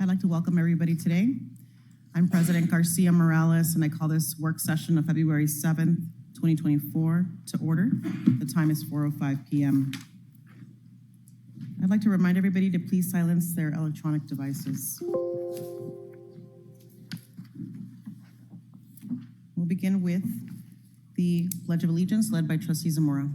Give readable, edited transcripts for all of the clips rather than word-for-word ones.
I'd like to welcome everybody today. I'm President Garcia Morales, and I call this work session of February 7th, 2024 to order. The time is 4:05 p.m. I'd like to remind everybody to please silence their electronic devices. We'll begin with the Pledge of Allegiance led by Trustee Zamora.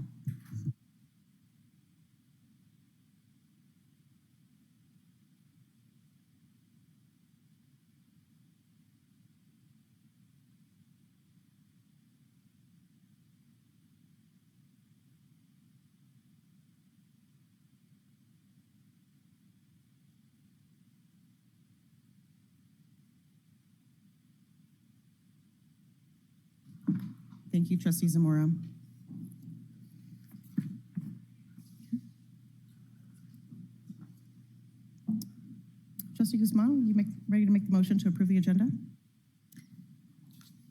Thank you, Trustee Zamora. Trustee Guzman, ready to make the motion to approve the agenda?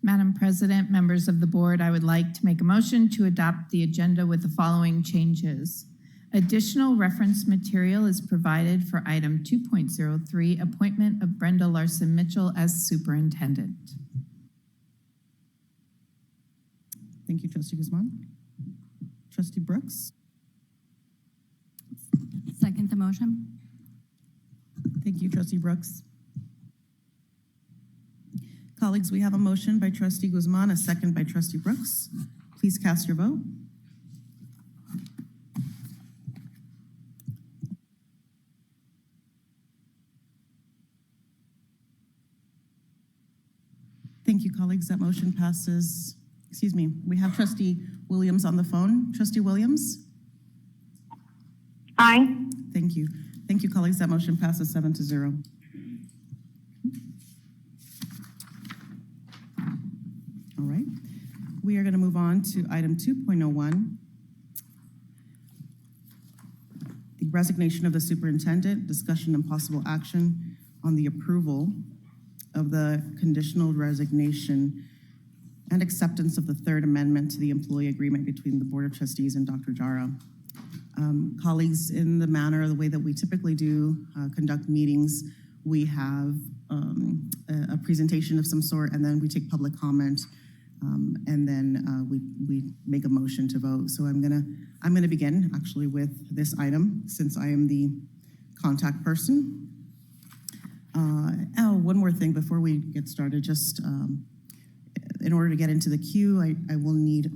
Madam President, members of the board, I would like to make a motion to adopt the agenda with the following changes. Additional reference material is provided for item 2.03, appointment of Brenda Larson Mitchell as superintendent. Thank you, Trustee Guzman. Trustee Brooks? Second the motion. Thank you, Trustee Brooks. Colleagues, we have a motion by Trustee Guzman, a second by Trustee Brooks. Please cast your vote. Thank you, colleagues. That motion passes. Excuse me, we have Trustee Williams on the phone. Trustee Williams? Aye. Thank you. Thank you, colleagues. That motion passes 7-0. All right. We are going to move on to item 2.01, the resignation of the superintendent, discussion and possible action on the approval of the conditional resignation and acceptance of the third amendment to the employee agreement between the Board of Trustees and Dr. Jara. Colleagues, in the manner, the way that we typically do conduct meetings, we have a presentation of some sort, and then we take public comment, and then we make a motion to vote. So I'm gonna begin actually with this item, since I am the contact person. One more thing before we get started, just in order to get into the queue, I will need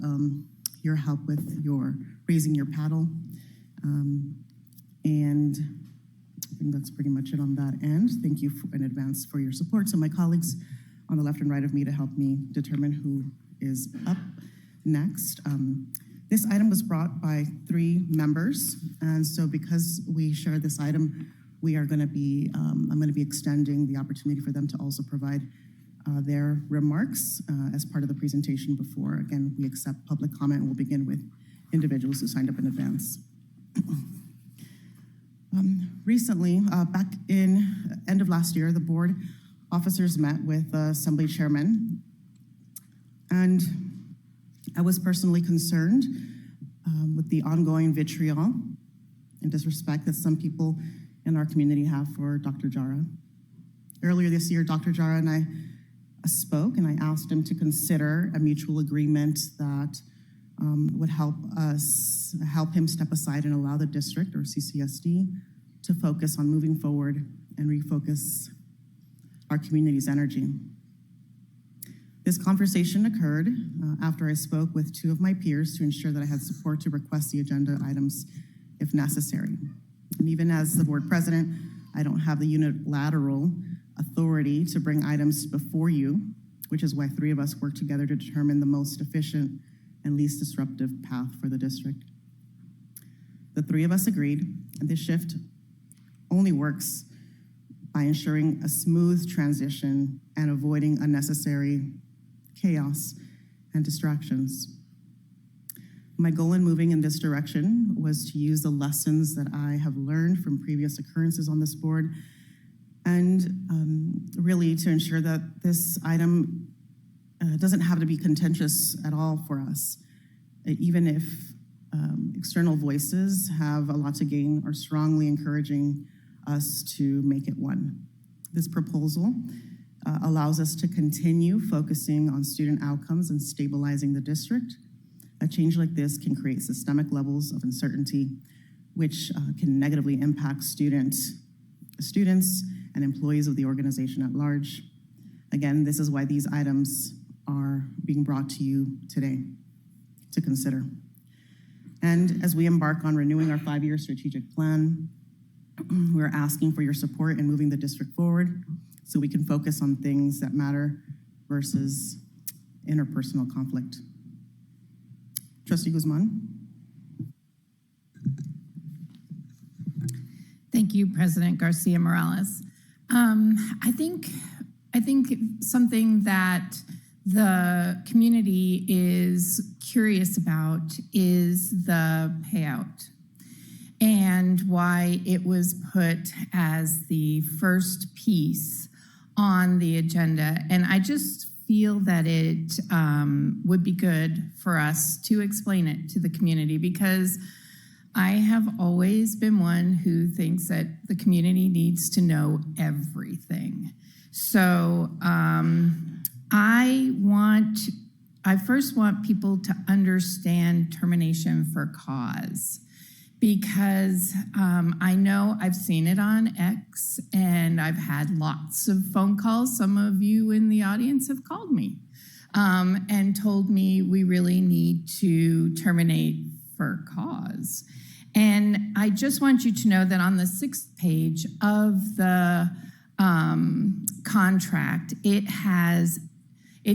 your help with raising your paddle. And I think that's pretty much it on that end. Thank you in advance for your support. So my colleagues on the left and right of me to help me determine who is up next. This item was brought by 3 members. And so because we share this item, we are gonna be, I'm gonna be extending the opportunity for them to also provide their remarks as part of the presentation before. Again, we accept public comment, and we'll begin with individuals who signed up in advance. Recently, back in end of last year, the board officers met with Assembly Chairman, and I was personally concerned with the ongoing vitriol and disrespect that some people in our community have for Dr. Jara. Earlier this year, Dr. Jara and I spoke, and I asked him to consider a mutual agreement that would help him step aside and allow the district, or CCSD, to focus on moving forward and refocus our community's energy. This conversation occurred after I spoke with 2 of my peers to ensure that I had support to request the agenda items if necessary. And even as the board president, I don't have the unilateral authority to bring items before you, which is why 3 of us work together to determine the most efficient and least disruptive path for the district. The 3 of us agreed, and this shift only works by ensuring a smooth transition and avoiding unnecessary chaos and distractions. My goal in moving in this direction was to use the lessons that I have learned from previous occurrences on this board, and really to ensure that this item doesn't have to be contentious at all for us, even if external voices have a lot to gain or strongly encouraging us to make it one. This proposal allows us to continue focusing on student outcomes and stabilizing the district. A change like this can create systemic levels of uncertainty, which can negatively impact students and employees of the organization at large. Again, this is why these items are being brought to you today to consider. And as we embark on renewing our 5-year strategic plan, we're asking for your support in moving the district forward so we can focus on things that matter versus interpersonal conflict. Trustee Guzman. Thank you, President Garcia Morales. I think something that the community is curious about is the payout and why it was put as the first piece on the agenda. And I just feel that it would be good for us to explain it to the community, because I have always been one who thinks that the community needs to know everything. So I first want people to understand termination for cause, because I know I've seen it on X and I've had lots of phone calls. Some of you in the audience have called me and told me we really need to terminate for cause. And I just want you to know that on the 6th page of the contract, it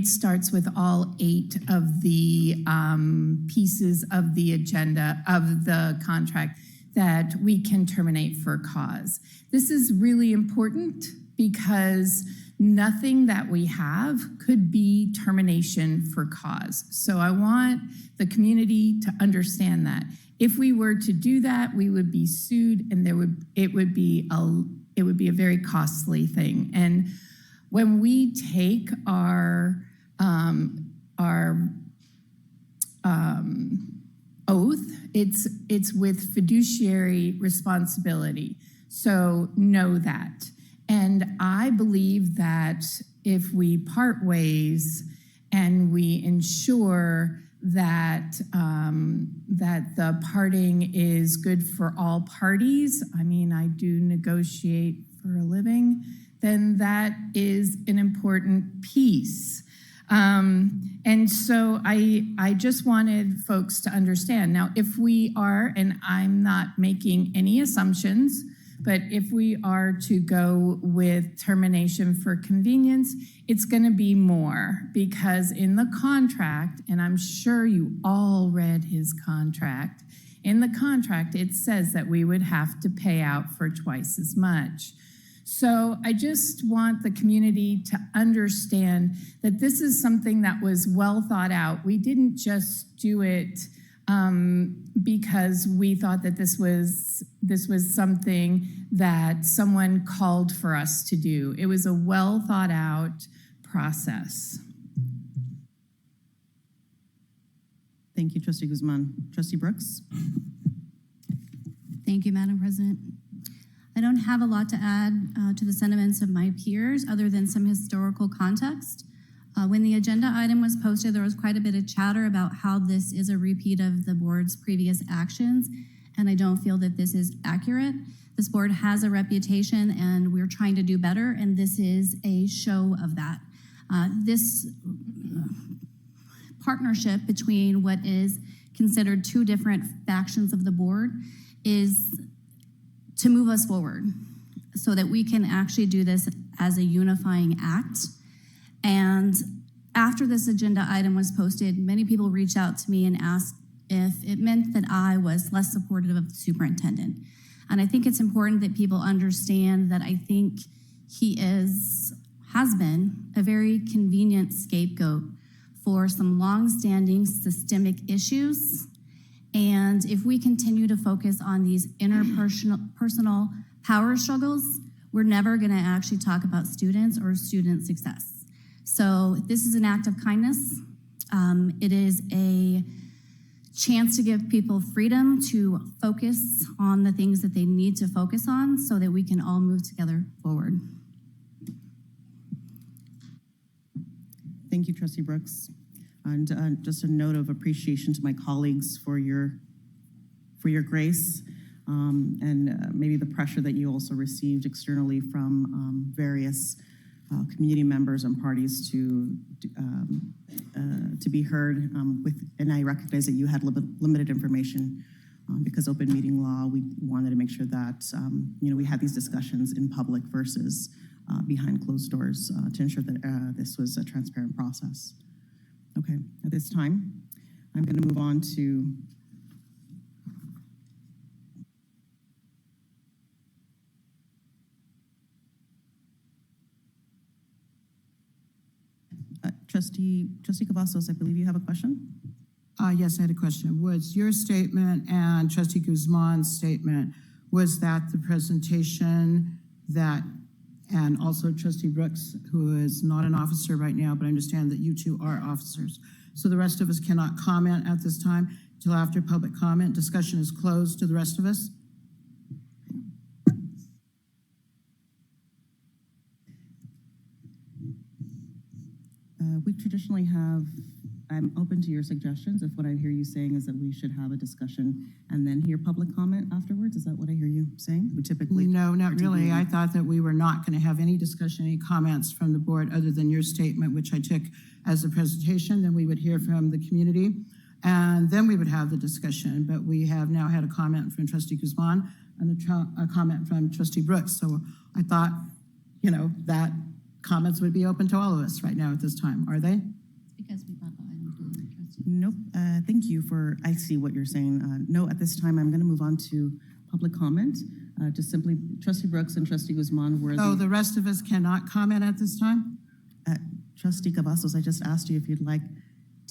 starts with all 8 of the pieces of the agenda of the contract that we can terminate for cause. This is really important because nothing that we have could be termination for cause. So I want the community to understand that. If we were to do that, we would be sued, and it would be a very costly thing. And when we take our oath, it's with fiduciary responsibility. So know that. And I believe that if we part ways and we ensure that the parting is good for all parties, I mean, I do negotiate for a living, then that is an important piece. And so I just wanted folks to understand. Now, if we are, and I'm not making any assumptions, but if we are to go with termination for convenience, it's going to be more, because in the contract, and I'm sure you all read his contract, in the contract it says that we would have to pay out for twice as much. So I just want the community to understand that this is something that was well thought out. We didn't just do it because we thought that this was something that someone called for us to do. It was a well thought out process. Thank you, Trustee Guzman. Trustee Brooks? Thank you, Madam President. I don't have a lot to add to the sentiments of my peers other than some historical context. When the agenda item was posted, there was quite a bit of chatter about how this is a repeat of the board's previous actions, and I don't feel that this is accurate. This board has a reputation and we're trying to do better, and this is a show of that. This partnership between what is considered 2 different factions of the board is to move us forward so that we can actually do this as a unifying act. And after this agenda item was posted, many people reached out to me and asked if it meant that I was less supportive of the superintendent. And I think it's important that people understand that I think he has been a very convenient scapegoat for some long-standing systemic issues. And if we continue to focus on these interpersonal power struggles, we're never going to actually talk about students or student success. So this is an act of kindness. It is a chance to give people freedom to focus on the things that they need to focus on so that we can all move together forward. Thank you, Trustee Brooks. And just a note of appreciation to my colleagues for your grace and maybe the pressure that you also received externally from various community members and parties to be heard and I recognize that you had limited information because open meeting law, we wanted to make sure that we had these discussions in public versus behind closed doors to ensure that this was a transparent process. Okay, at this time, I'm going to move on to Trustee Cavazos, I believe you have a question? Yes, I had a question. Was your statement and Trustee Guzman's statement, was that the presentation that, and also Trustee Brooks, who is not an officer right now, but I understand that you two are officers. So the rest of us cannot comment at this time until after public comment. Discussion is closed to the rest of us. We traditionally have, I'm open to your suggestions if what I hear you saying is that we should have a discussion and then hear public comment afterwards. Is that what I hear you saying? We typically— No, not really. I thought that we were not going to have any discussion, any comments from the board other than your statement, which I took as a presentation. Then we would hear from the community and then we would have the discussion. But we have now had a comment from Trustee Guzman and a comment from Trustee Brooks. So I thought, that comments would be open to all of us right now at this time. Are they? Because we brought the item to the trustee. Nope. Thank you for, I see what you're saying. No, at this time, I'm going to move on to public comment. Just simply, Trustee Brooks and Trustee Guzman were The rest of us cannot comment at this time? Trustee Cavazos, I just asked you if you'd like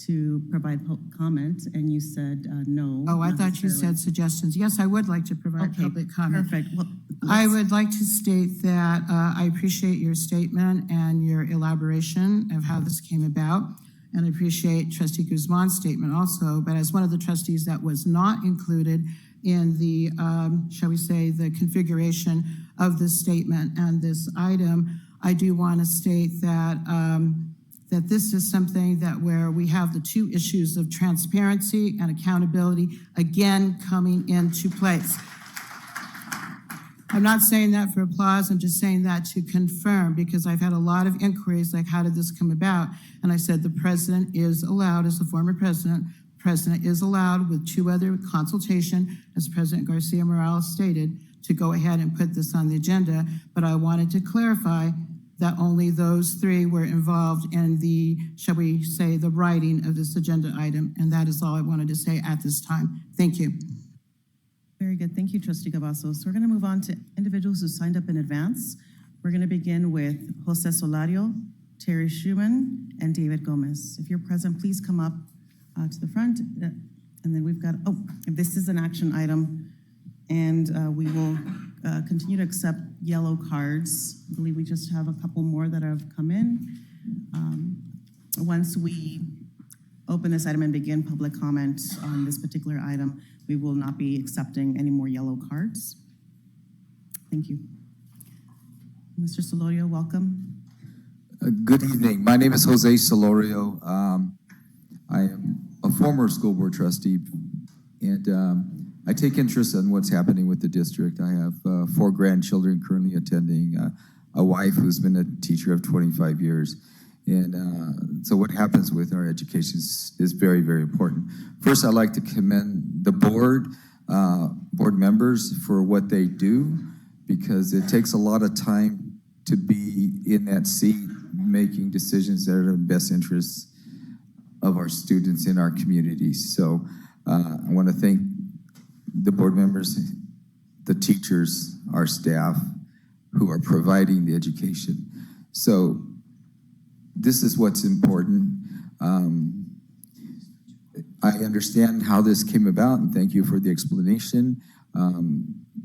to provide comment, and you said no. Oh, I thought you said suggestions. Yes, I would like to provide public comment. Perfect. Well, I would like to state that I appreciate your statement and your elaboration of how this came about, and I appreciate Trustee Guzman's statement also, but as one of the trustees that was not included in the, shall we say, the configuration of this statement and this item, I do want to state that that this is something that where we have the two issues of transparency and accountability again coming into place. I'm not saying that for applause, I'm just saying that to confirm, because I've had a lot of inquiries like, how did this come about? And I said the president is allowed, as the former president is allowed with two other consultation, as President Garcia Morales stated, to go ahead and put this on the agenda. But I wanted to clarify that only those three were involved in the, shall we say, the writing of this agenda item. And that is all I wanted to say at this time. Thank you. Very good. Thank you, Trustee Cavazos. So we're going to move on to individuals who signed up in advance. We're going to begin with Jose Solario, Terry Schumann, and David Gomez. If you're present, please come up to the front. And then we've got, this is an action item, and we will continue to accept yellow cards. I believe we just have a couple more that have come in. Once we open this item and begin public comment on this particular item, we will not be accepting any more yellow cards. Thank you. Mr. Solorio, welcome. Good evening. My name is Jose Solorio. I am a former school board trustee, and I take interest in what's happening with the district. I have 4 grandchildren currently attending, a wife who's been a teacher of 25 years. And so what happens with our education is very, very important. First, I'd like to commend the board members for what they do, because it takes a lot of time to be in that seat making decisions that are in the best interests of our students in our communities. So I want to thank the board members, the teachers, our staff who are providing the education. So this is what's important. I understand how this came about, and thank you for the explanation.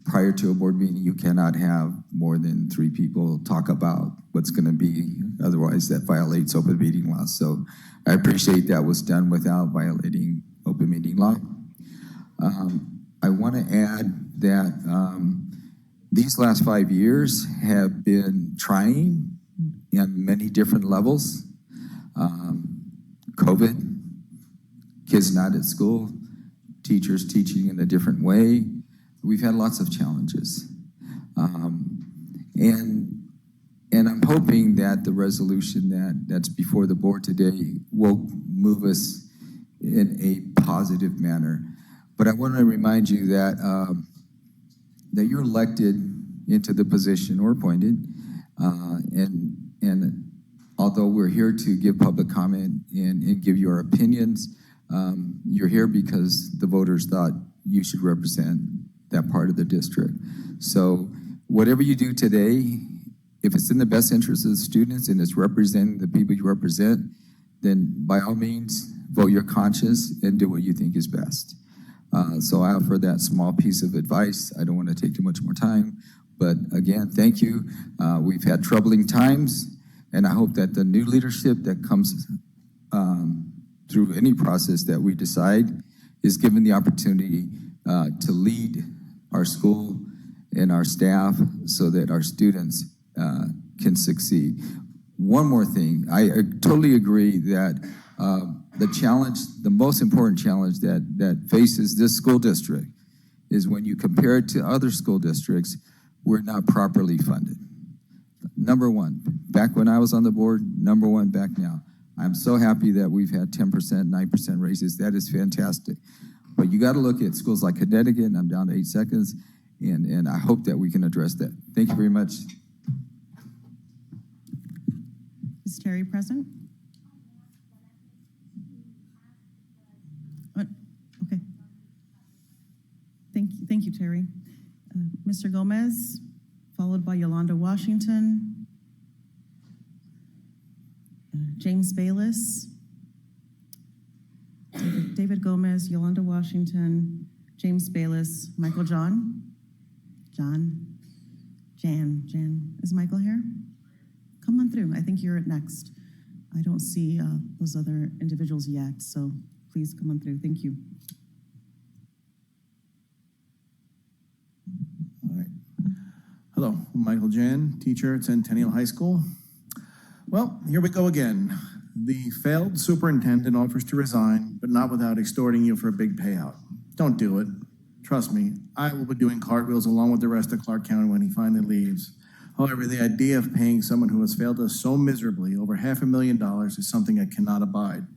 Prior to a board meeting, you cannot have more than 3 people talk about what's going to be, otherwise that violates open meeting law. So I appreciate that was done without violating open meeting law. I want to add that these last 5 years have been trying on many different levels. COVID, kids not at school, teachers teaching in a different way. We've had lots of challenges. And I'm hoping that the resolution that's before the board today will move us in a positive manner. But I want to remind you that that you're elected into the position or appointed, and although we're here to give public comment and give your opinions, you're here because the voters thought you should represent that part of the district. So whatever you do today, if it's in the best interest of the students and it's representing the people you represent, then by all means, vote your conscience and do what you think is best. So I offer that small piece of advice. I don't want to take too much more time, but again, thank you. We've had troubling times, and I hope that the new leadership that comes through any process that we decide is given the opportunity to lead our school and our staff so that our students can succeed. One more thing, I totally agree that the challenge, the most important challenge that faces this school district is when you compare it to other school districts, we're not properly funded. Number one, back when I was on the board, number one back now. I'm so happy that we've had 10%, 9% raises. That is fantastic. But you got to look at schools like Connecticut, and I'm down to 8 seconds, and I hope that we can address that. Thank you very much. Is Terry present? Okay. Thank you, Terry. Mr. Gomez, followed by Yolanda Washington, James Bayless, David Gomez, Yolanda Washington, James Bayless, Michael Jan. Is Michael here? Come on through. I think you're next. I don't see those other individuals yet, so please come on through. Thank you. All right. Hello, I'm Michael Jan, teacher at Centennial High School. Well, here we go again. The failed superintendent offers to resign, but not without extorting you for a big payout. Don't do it. Trust me, I will be doing cartwheels along with the rest of Clark County when he finally leaves. However, the idea of paying someone who has failed us so miserably over $500,000 is something I cannot abide.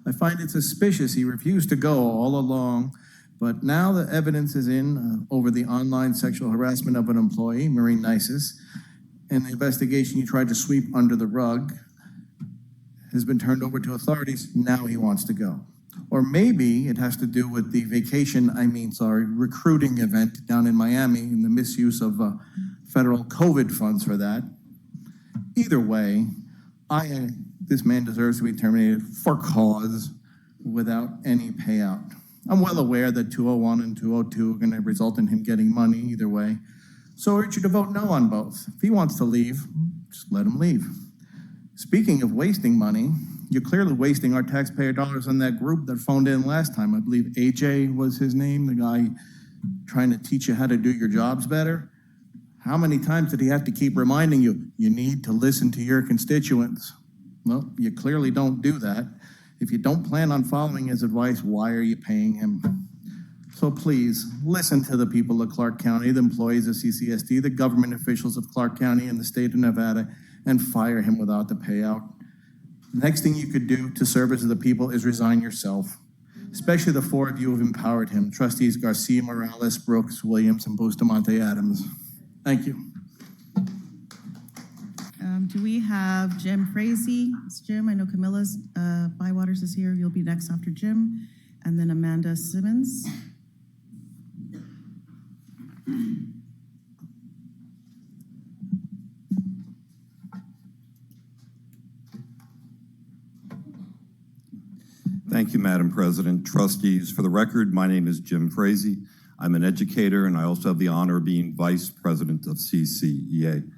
I find it suspicious he refused to go all along, but now the evidence is in over the online sexual harassment of an employee, Maureen Nices, and the investigation you tried to sweep under the rug has been turned over to authorities. Now he wants to go. Or maybe it has to do with the recruiting event down in Miami and the misuse of federal COVID funds for that. Either way, this man deserves to be terminated for cause without any payout. I'm well aware that 201 and 202 are going to result in him getting money either way. So I urge you to vote no on both. If he wants to leave, just let him leave. Speaking of wasting money, you're clearly wasting our taxpayer dollars on that group that phoned in last time. I believe AJ was his name, the guy trying to teach you how to do your jobs better. How many times did he have to keep reminding you, you need to listen to your constituents? Well, you clearly don't do that. If you don't plan on following his advice, why are you paying him? So please, listen to the people of Clark County, the employees of CCSD, the government officials of Clark County and the state of Nevada, and fire him without the payout. The next thing you could do to service the people is resign yourself, especially the four of you who have empowered him, trustees Garcia, Morales, Brooks, Williams, and Bustamante Adams. Thank you. Do we have Jim Frazee? It's Jim. I know Camilla's Bywaters is here. You'll be next after Jim. And then Amanda Simmons. Thank you, Madam President. Trustees, for the record, my name is Jim Frazee. I'm an educator, and I also have the honor of being Vice President of CCEA.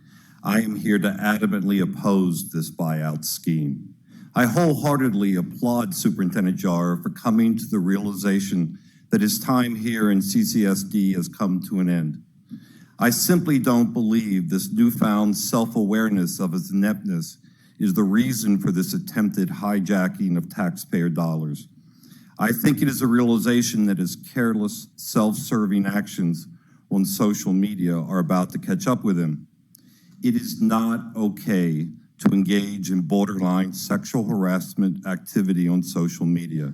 I am here to adamantly oppose this buyout scheme. I wholeheartedly applaud Superintendent Jara for coming to the realization that his time here in CCSD has come to an end. I simply don't believe this newfound self-awareness of his ineptness is the reason for this attempted hijacking of taxpayer dollars. I think it is a realization that his careless, self-serving actions on social media are about to catch up with him. It is not okay to engage in borderline sexual harassment activity on social media.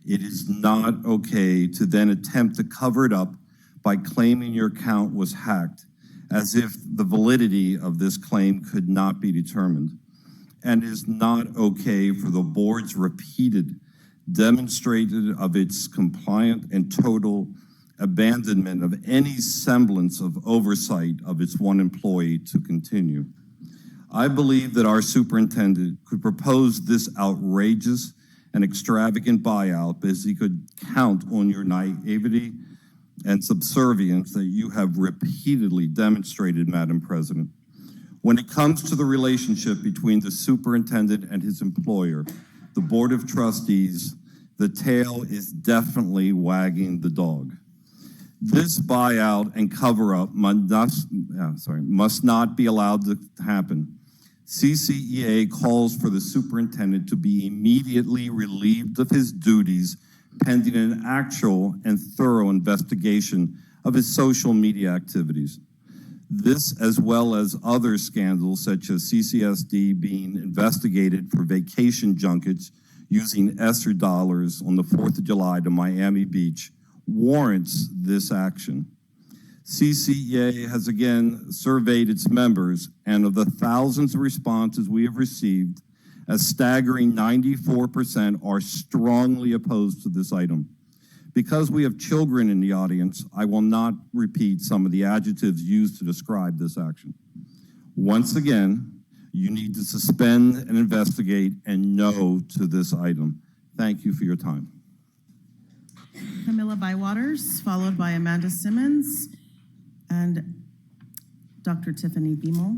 It is not okay to then attempt to cover it up by claiming your account was hacked, as if the validity of this claim could not be determined. And it is not okay for the board's repeated demonstration of its compliant and total abandonment of any semblance of oversight of its one employee to continue. I believe that our superintendent could propose this outrageous and extravagant buyout because he could count on your naivety and subservience that you have repeatedly demonstrated, Madam President. When it comes to the relationship between the superintendent and his employer, the Board of Trustees, the tail is definitely wagging the dog. This buyout and cover-up must not be allowed to happen. CCEA calls for the superintendent to be immediately relieved of his duties pending an actual and thorough investigation of his social media activities. This, as well as other scandals such as CCSD being investigated for vacation junkets using ESSER dollars on the 4th of July to Miami Beach, warrants this action. CCEA has again surveyed its members, and of the thousands of responses we have received, a staggering 94% are strongly opposed to this item. Because we have children in the audience, I will not repeat some of the adjectives used to describe this action. Once again, you need to suspend and investigate and no to this item. Thank you for your time. Camilla Bywaters, followed by Amanda Simmons and Dr. Tiffany Beamel.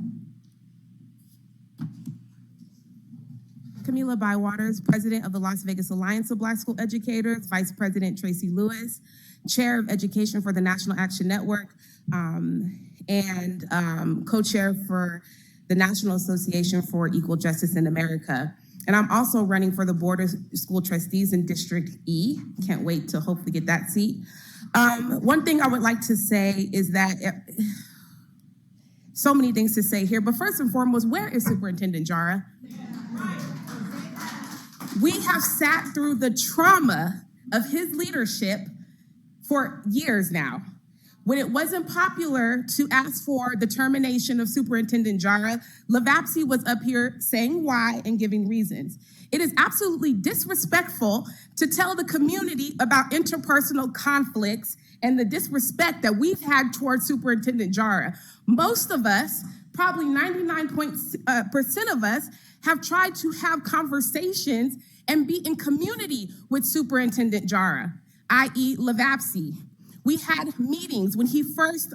Camila Bywaters, President of the Las Vegas Alliance of Black School Educators, Vice President Tracy Lewis, Chair of Education for the National Action Network, and co-chair for the National Association for Equal Justice in America. And I'm also running for the Board of School Trustees in District E. Can't wait to hopefully get that seat. One thing I would like to say is that so many things to say here, but first and foremost, where is Superintendent Jara? We have sat through the trauma of his leadership for years now. When it wasn't popular to ask for the termination of Superintendent Jara, Lavapsy was up here saying why and giving reasons. It is absolutely disrespectful to tell the community about interpersonal conflicts and the disrespect that we've had towards Superintendent Jara. Most of us, probably 99% of us, have tried to have conversations and be in community with Superintendent Jara, i.e. Lavapsy. We had meetings when he first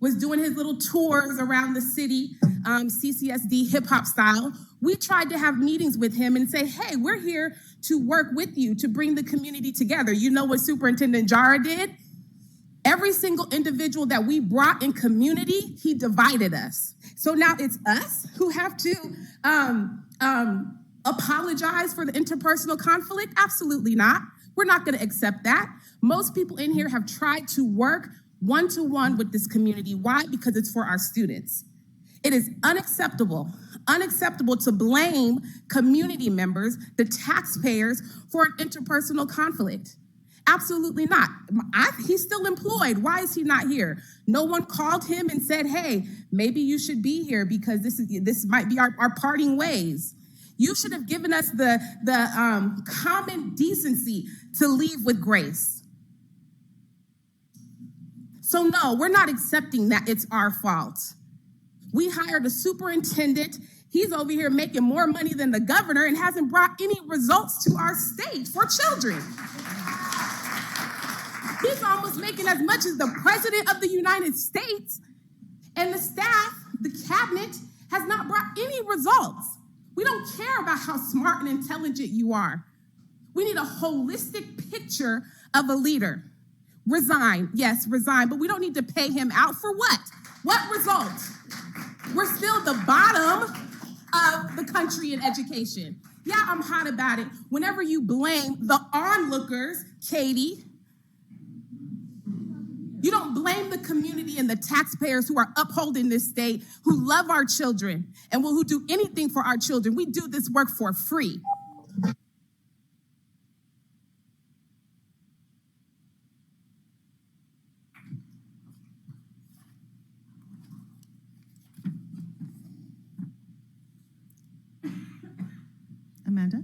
was doing his little tours around the city, CCSD hip hop style. We tried to have meetings with him and say, hey, we're here to work with you to bring the community together. You know what Superintendent Jara did? Every single individual that we brought in community, he divided us. So now it's us who have to apologize for the interpersonal conflict? Absolutely not. We're not going to accept that. Most people in here have tried to work one-to-one with this community. Why? Because it's for our students. It is unacceptable to blame community members, the taxpayers, for an interpersonal conflict. Absolutely not. He's still employed. Why is he not here? No one called him and said, hey, maybe you should be here because this might be our parting ways. You should have given us the common decency to leave with grace. So no, we're not accepting that it's our fault. We hired a superintendent. He's over here making more money than the governor and hasn't brought any results to our state for children. He's almost making as much as the president of the United States, and the staff, the cabinet, has not brought any results. We don't care about how smart and intelligent you are. We need a holistic picture of a leader. Resign, yes, resign, but we don't need to pay him out for what? What result? We're still the bottom of the country. country in education. Yeah, I'm hot about it. Whenever you blame the onlookers, Katie, you don't blame the community and the taxpayers who are upholding this state, who love our children and who do anything for our children. We do this work for free. Amanda?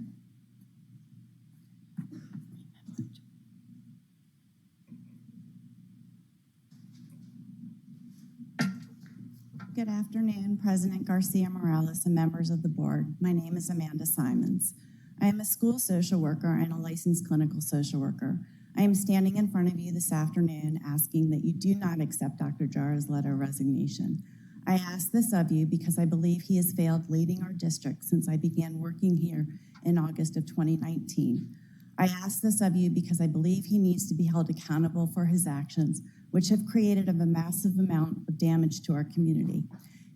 Good afternoon, President Garcia Morales and members of the board. My name is Amanda Simons. I am a school social worker and a licensed clinical social worker. I am standing in front of you this afternoon asking that you do not accept Dr. Jara's letter of resignation. I ask this of you because I believe he has failed leading our district since I began working here in August of 2019. I ask this of you because I believe he needs to be held accountable for his actions, which have created a massive amount of damage to our community.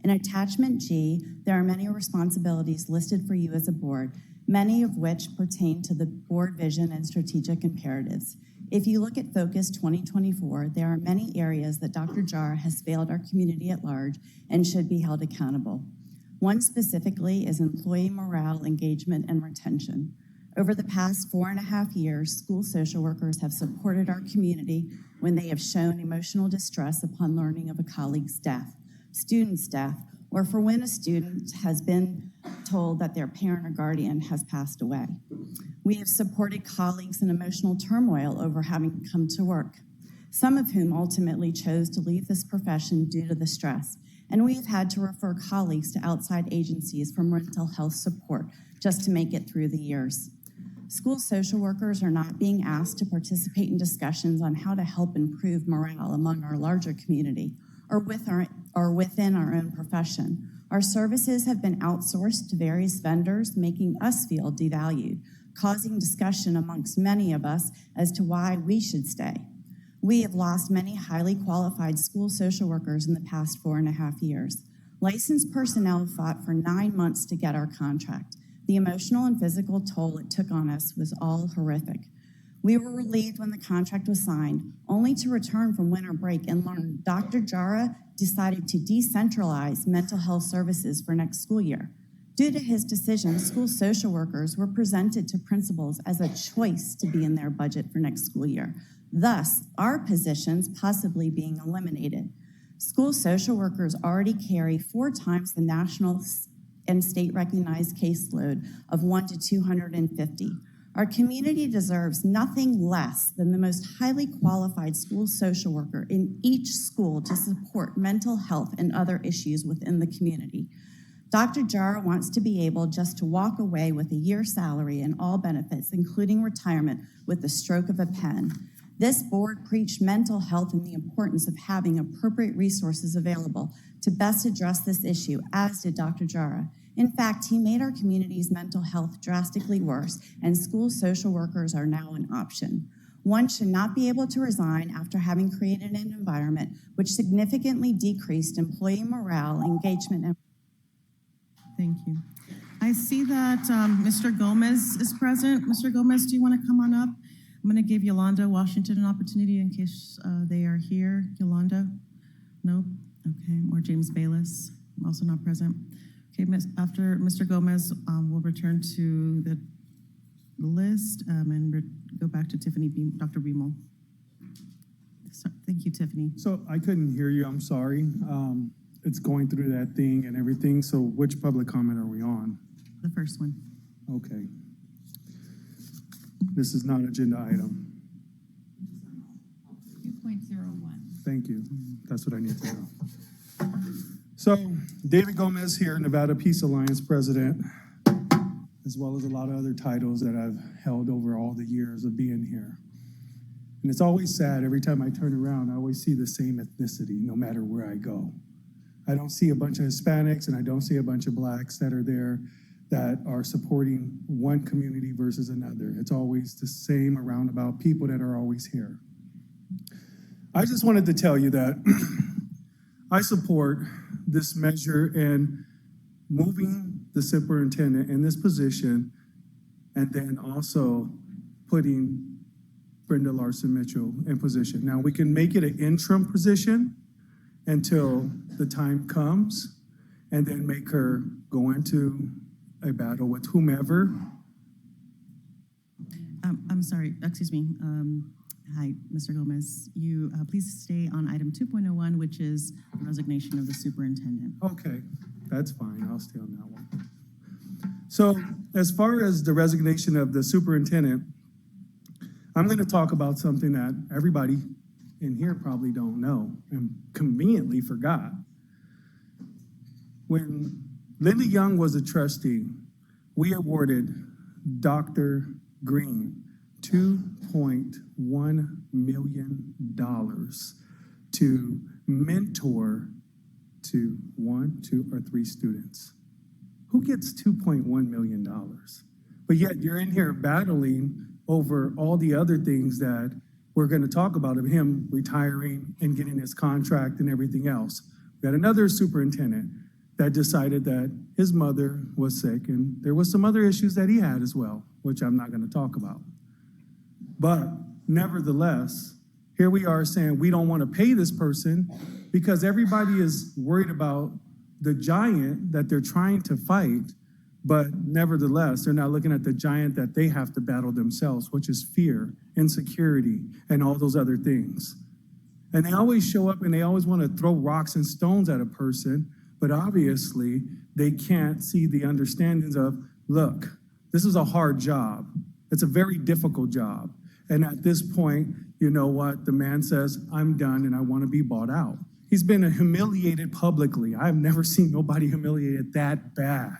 In Attachment G, there are many responsibilities listed for you as a board, many of which pertain to the board vision and strategic imperatives. If you look at Focus 2024, there are many areas that Dr. Jara has failed our community at large and should be held accountable. One specifically is employee morale, engagement, and retention. Over the past 4.5 years, school social workers have supported our community when they have shown emotional distress upon learning of a colleague's death, student's death, or for when a student has been told that their parent or guardian has passed away. We have supported colleagues in emotional turmoil over having to come to work, some of whom ultimately chose to leave this profession due to the stress, and we have had to refer colleagues to outside agencies for mental health support just to make it through the years. School social workers are not being asked to participate in discussions on how to help improve morale among our larger community or within our own profession. Our services have been outsourced to various vendors, making us feel devalued, causing discussion amongst many of us as to why we should stay. We have lost many highly qualified school social workers in the past 4.5 years. Licensed personnel fought for 9 months to get our contract. The emotional and physical toll it took on us was all horrific. We were relieved when the contract was signed, only to return from winter break and learn Dr. Jara decided to decentralize mental health services for next school year. Due to his decision, school social workers were presented to principals as a choice to be in their budget for next school year, thus our positions possibly being eliminated. School social workers already carry 4 times the national and state recognized caseload of 1 to 250. Our community deserves nothing less than the most highly qualified school social worker in each school to support mental health and other issues within the community. Dr. Jara wants to be able just to walk away with a year's salary and all benefits, including retirement, with the stroke of a pen. This board preached mental health and the importance of having appropriate resources available to best address this issue, as did Dr. Jara. In fact, he made our community's mental health drastically worse, and school social workers are now an option. One should not be able to resign after having created an environment which significantly decreased employee morale, engagement, and Thank you. I see that Mr. Gomez is present. Mr. Gomez, do you want to come on up? I'm going to give Yolanda Washington an opportunity in case they are here. Yolanda? Nope. Okay. Or James Bayless, also not present. Okay, after Mr. Gomez, we'll return to the list and go back to Dr. Beamel. So, thank you, Tiffany. So I couldn't hear you, I'm sorry. It's going through that thing and everything, so which public comment are we on? The first one. Okay. This is not an agenda item. 2.01. Thank you. That's what I need to know. So, David Gomez here, Nevada Peace Alliance president, as well as a lot of other titles that I've held over all the years of being here. And it's always sad, every time I turn around, I always see the same ethnicity, no matter where I go. I don't see a bunch of Hispanics and I don't see a bunch of blacks that are there that are supporting one community versus another. It's always the same roundabout people that are always here. I just wanted to tell you that I support this measure, and moving the superintendent in this position and then also putting Brenda Larson Mitchell in position. Now, we can make it an interim position until the time comes and then make her go into a battle with whomever. I'm sorry, excuse me. Hi, Mr. Gomez. You please stay on item 2.01, which is resignation of the superintendent. Okay, that's fine. I'll stay on that one. So as far as the resignation of the superintendent, I'm going to talk about something that everybody in here probably don't know and conveniently forgot. When Linda Young was a trustee, we awarded Dr. Green $2.1 million to mentor to 1, 2, or 3 students. Who gets $2.1 million? But yet you're in here battling over all the other things that we're going to talk about, of him retiring and getting his contract and everything else. We had another superintendent that decided that his mother was sick, and there was some other issues that he had as well, which I'm not going to talk about. But nevertheless, here we are saying we don't want to pay this person because everybody is worried about the giant that they're trying to fight, but nevertheless, they're not looking at the giant that they have to battle themselves, which is fear, insecurity, and all those other things. And they always show up and they always want to throw rocks and stones at a person, but obviously they can't see the understandings of, look, this is a hard job. It's a very difficult job. And at this point, you know what? The man says, I'm done and I want to be bought out. He's been humiliated publicly. I've never seen nobody humiliated that bad.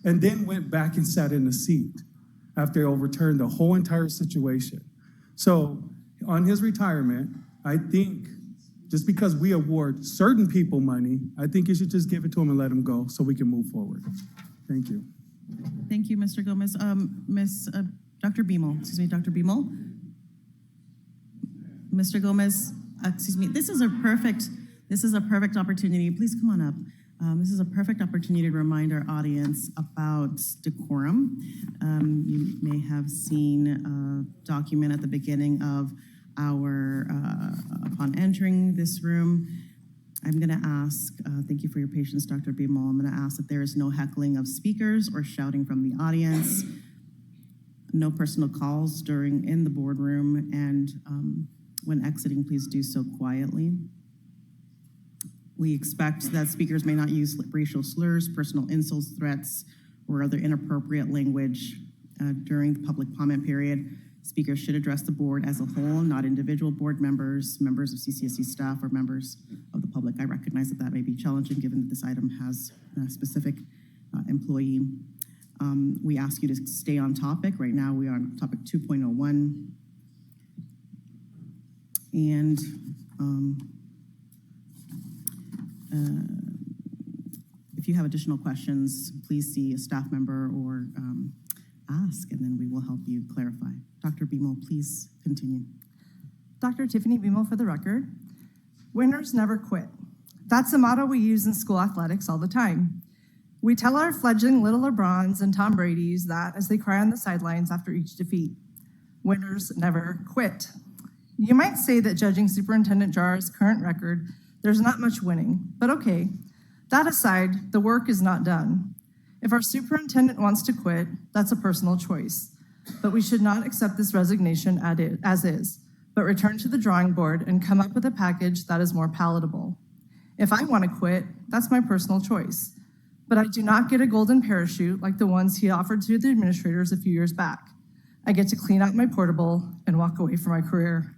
And then went back and sat in the seat after he overturned the whole entire situation. So on his retirement, I think just because we award certain people money, I think you should just give it to him and let him go so we can move forward. Thank you. Thank you, Mr. Gomez. Dr. Beamel, Dr. Beamel. Mr. Gomez, excuse me, this is a perfect opportunity. Please come on up. This is a perfect opportunity to remind our audience about decorum. You may have seen a document at the beginning of our, upon entering this room. I'm going to ask, thank you for your patience, Dr. Beamel. I'm going to ask that there is no heckling of speakers or shouting from the audience, no personal calls in the boardroom, and when exiting, please do so quietly. We expect that speakers may not use racial slurs, personal insults, threats, or other inappropriate language during the public comment period. Speakers should address the board as a whole, not individual board members, members of CCSD staff, or members of the public. I recognize that may be challenging given that this item has a specific employee. We ask you to stay on topic. Right now we are on topic 2.01. And if you have additional questions, please see a staff member or ask, and then we will help you clarify. Dr. Beamel, please continue. Dr. Tiffany Beamel for the record. Winners never quit. That's a motto we use in school athletics all the time. We tell our fledgling little LeBrons and Tom Brady's that as they cry on the sidelines after each defeat. Winners never quit. You might say that judging Superintendent Jara's current record, there's not much winning, but okay. That aside, the work is not done. If our superintendent wants to quit, that's a personal choice, but we should not accept this resignation as is, but return to the drawing board and come up with a package that is more palatable. If I want to quit, that's my personal choice, but I do not get a golden parachute like the ones he offered to the administrators a few years back. I get to clean out my portable and walk away from my career.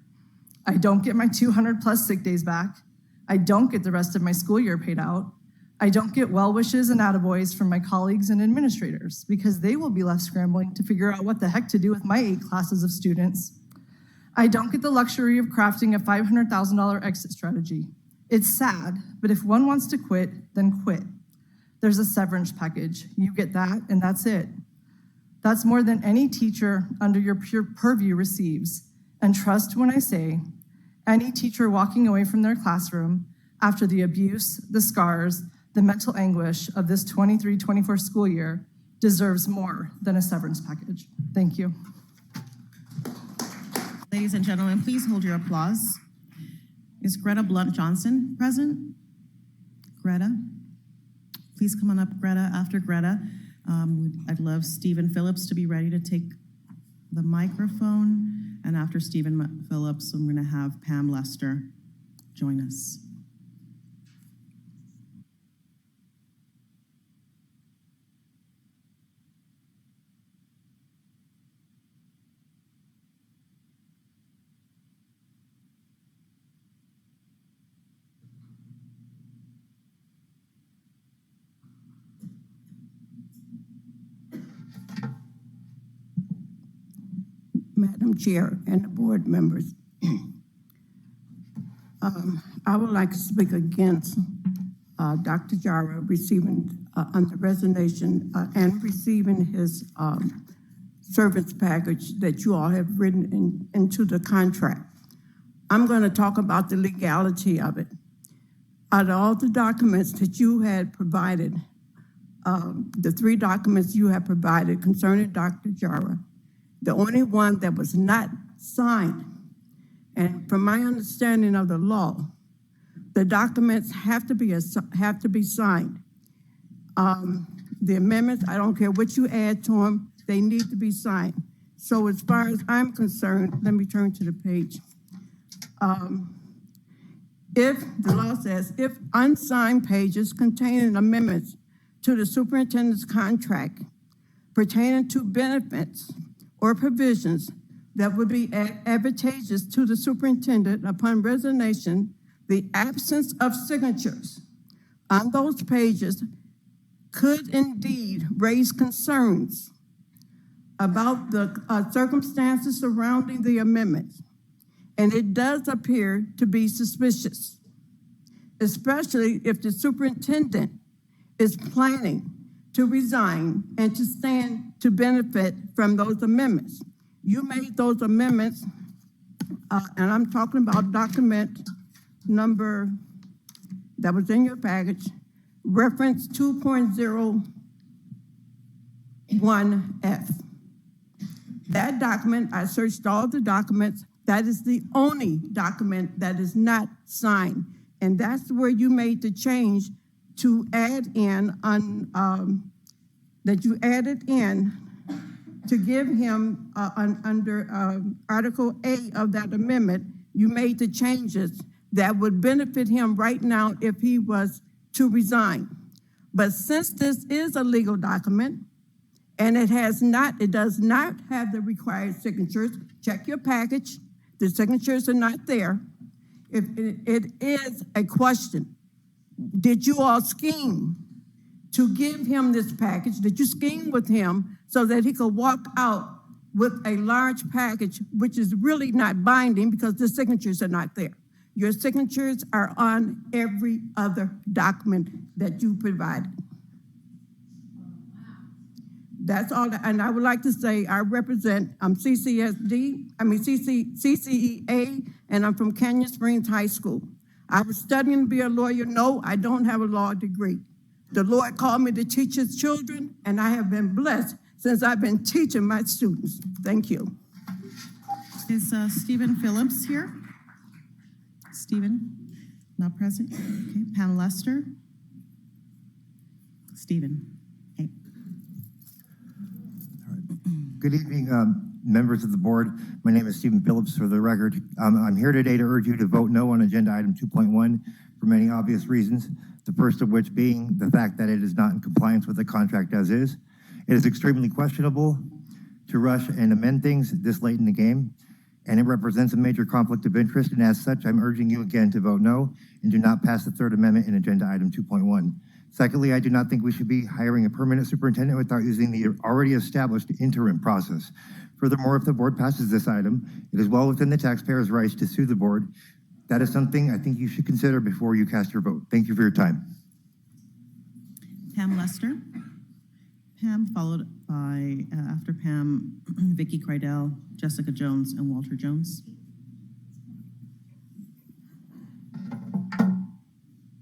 I don't get my 200 plus sick days back. I don't get the rest of my school year paid out. I don't get well wishes and attaboys from my colleagues and administrators because they will be left scrambling to figure out what the heck to do with my 8 classes of students. I don't get the luxury of crafting a $500,000 exit strategy. It's sad, but if one wants to quit, then quit. There's a severance package. You get that, and that's it. That's more than any teacher under your purview receives. And trust when I say, any teacher walking away from their classroom after the abuse, the scars, the mental anguish of this 23-24 school year deserves more than a severance package. Thank you. Ladies and gentlemen, please hold your applause. Is Greta Blunt Johnson present? Greta? Please come on up, Greta. After Greta, I'd love Stephen Phillips to be ready to take the microphone. And after Stephen Phillips, I'm going to have Pam Lester join us. Madam Chair and the board members, I would like to speak against Dr. Jara receiving under resignation and receiving his service package that you all have written into the contract. I'm going to talk about the legality of it. Out of all the documents that you had provided, the 3 documents you have provided concerning Dr. Jara, the only one that was not signed, and from my understanding of the law, the documents have to be signed. The amendments, I don't care what you add to them, they need to be signed. So as far as I'm concerned, let me turn to the page. If the law says, if unsigned pages containing amendments to the superintendent's contract pertaining to benefits or provisions that would be advantageous to the superintendent upon resignation, the absence of signatures on those pages could indeed raise concerns about the circumstances surrounding the amendments. And it does appear to be suspicious, especially if the superintendent is planning to resign and to stand to benefit from those amendments. You made those amendments, and I'm talking about document number that was in your package, reference 2.01F. That document, I searched all the documents, that is the only document that is not signed. And that's where you made the change to add in that you added in to give him under Article A of that amendment, you made the changes that would benefit him right now if he was to resign. But since this is a legal document and it does not have the required signatures, check your package, the signatures are not there. If it is a question, did you all scheme to give him this package? Did you scheme with him so that he could walk out with a large package, which is really not binding because the signatures are not there? Your signatures are on every other document that you provided. That's all, and I would like to say I'm CCSD, CCEA, and I'm from Canyon Springs High School. I was studying to be a lawyer. No, I don't have a law degree. The Lord called me to teach his children, and I have been blessed since I've been teaching my students. Thank you. Is Stephen Phillips here? Stephen, not present? Okay, Pam Lester? Stephen, hey. Good evening, members of the board. My name is Stephen Phillips, for the record. I'm here today to urge you to vote no on agenda item 2.1 for many obvious reasons, the first of which being the fact that it is not in compliance with the contract as is. It is extremely questionable to rush and amend things this late in the game, and it represents a major conflict of interest, and as such, I'm urging you again to vote no and do not pass the third amendment in agenda item 2.1. Secondly, I do not think we should be hiring a permanent superintendent without using the already established interim process. Furthermore, if the board passes this item, it is well within the taxpayers' rights to sue the board. That is something I think you should consider before you cast your vote. Thank you for your time. Pam Lester. Pam, followed by, after Pam, Vicki Crydell, Jessica Jones, and Walter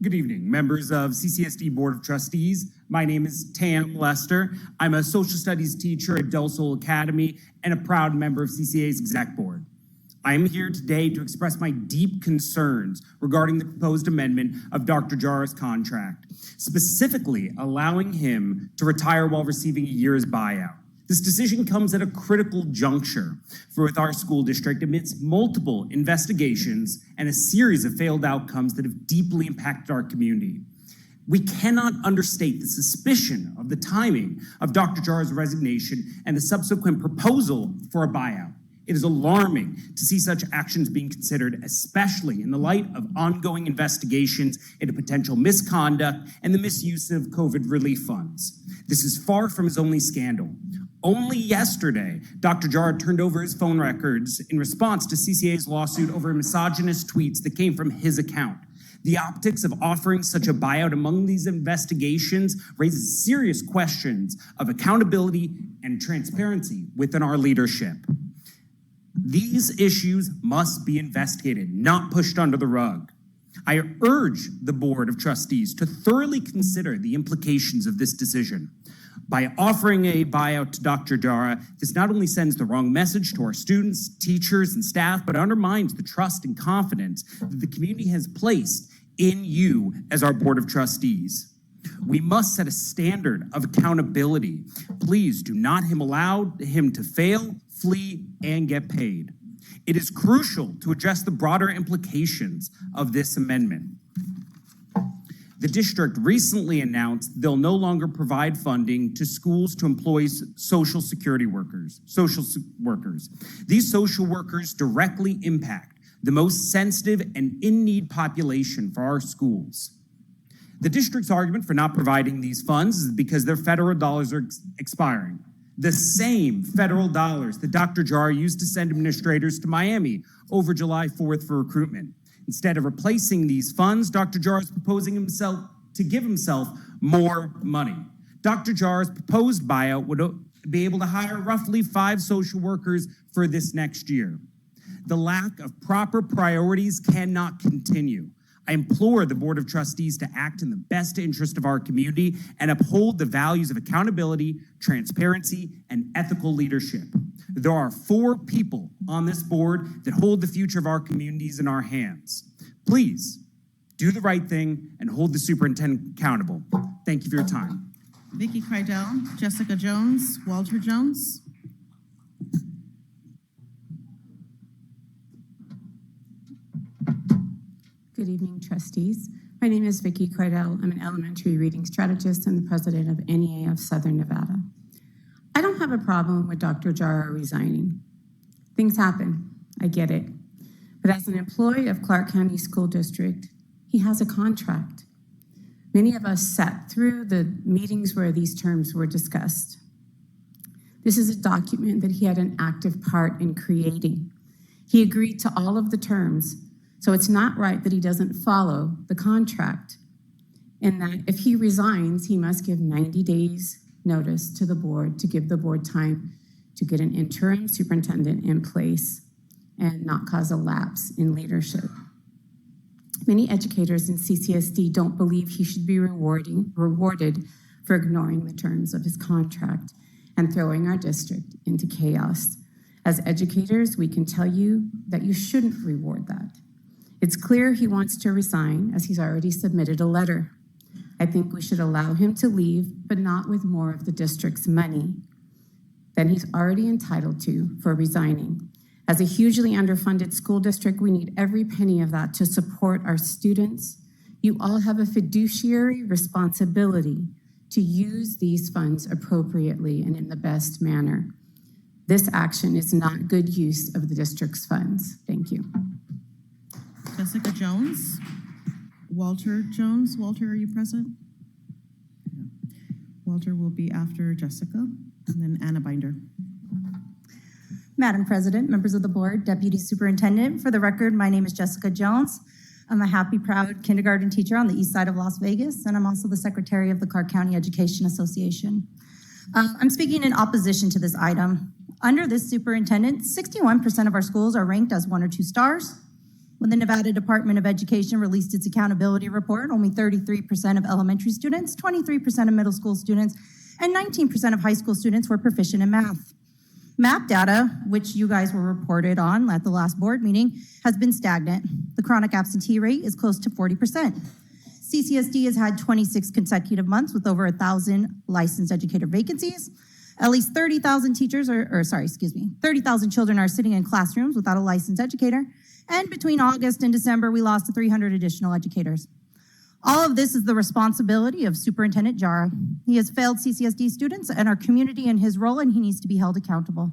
Good evening, members of CCSD Board of Trustees. My name is Tam Lester. I'm a social studies teacher at Del Sol Academy and a proud member of CCA's exec board. I am here today to express my deep concerns regarding the proposed amendment of Dr. Jara's contract, specifically allowing him to retire while receiving a year's buyout. This decision comes at a critical juncture with our school district amidst multiple investigations and a series of failed outcomes that have deeply impacted our community. We cannot understate the suspicion of the timing of Dr. Jara's resignation and the subsequent proposal for a buyout. It is alarming to see such actions being considered, especially in the light of ongoing investigations into potential misconduct and the misuse of COVID relief funds. This is far from his only scandal. Only yesterday, Dr. Jara turned over his phone records in response to CCA's lawsuit over misogynist tweets that came from his account. The optics of offering such a buyout among these investigations raises serious questions of accountability and transparency within our leadership. These issues must be investigated, not pushed under the rug. I urge the Board of Trustees to thoroughly consider the implications of this decision. By offering a buyout to Dr. Jara, this not only sends the wrong message to our students, teachers, and staff, but undermines the trust and confidence that the community has placed in you as our Board of Trustees. We must set a standard of accountability. Please do not allow him to fail, flee, and get paid. It is crucial to address the broader implications of this amendment. The district recently announced they'll no longer provide funding to schools to employ social workers. These social workers directly impact the most sensitive and in-need population for our schools. The district's argument for not providing these funds is because their federal dollars are expiring. The same federal dollars that Dr. Jara used to send administrators to Miami over July 4th for recruitment. Instead of replacing these funds, Dr. Jara is proposing to give himself more money. Dr. Jara's proposed buyout would be able to hire roughly 5 social workers for this next year. The lack of proper priorities cannot continue. I implore the Board of Trustees to act in the best interest of our community and uphold the values of accountability, transparency, and ethical leadership. There are 4 people on this board that hold the future of our communities in our hands. Please do the right thing and hold the superintendent accountable. Thank you for your time. Vicky Kreidel, Jessica Jones, Walter Jones. Good evening, trustees. My name is Vicki Kreidel. I'm an elementary reading strategist and the president of NEA of Southern Nevada. I don't have a problem with Dr. Jara resigning. Things happen, I get it. But as an employee of Clark County School District, he has a contract. Many of us sat through the meetings where these terms were discussed. This is a document that he had an active part in creating. He agreed to all of the terms. So it's not right that he doesn't follow the contract, and that if he resigns, he must give 90 days notice to the board to give the board time to get an interim superintendent in place and not cause a lapse in leadership. Many educators in CCSD don't believe he should be rewarded for ignoring the terms of his contract and throwing our district into chaos. As educators, we can tell you that you shouldn't reward that. It's clear he wants to resign, as he's already submitted a letter. I think we should allow him to leave, but not with more of the district's money than he's already entitled to for resigning. As a hugely underfunded school district, we need every penny of that to support our students. You all have a fiduciary responsibility to use these funds appropriately and in the best manner. This action is not good use of the district's funds. Thank you. Jessica Jones, Walter Jones. Walter, are you present? Walter will be after Jessica, and then Anna Binder. Madam President, members of the board, Deputy Superintendent, for the record, my name is Jessica Jones. I'm a happy, proud kindergarten teacher on the east side of Las Vegas, and I'm also the secretary of the Clark County Education Association. I'm speaking in opposition to this item. Under this superintendent, 61% of our schools are ranked as 1 or 2 stars. When the Nevada Department of Education released its accountability report, only 33% of elementary students, 23% of middle school students, and 19% of high school students were proficient in math. MAP data, which you guys were reported on at the last board meeting, has been stagnant. The chronic absentee rate is close to 40%. CCSD has had 26 consecutive months with over 1,000 licensed educator vacancies. At least 30,000 30,000 children are sitting in classrooms without a licensed educator. And between August and December, we lost 300 additional educators. All of this is the responsibility of Superintendent Jara. He has failed CCSD students and our community in his role, and he needs to be held accountable.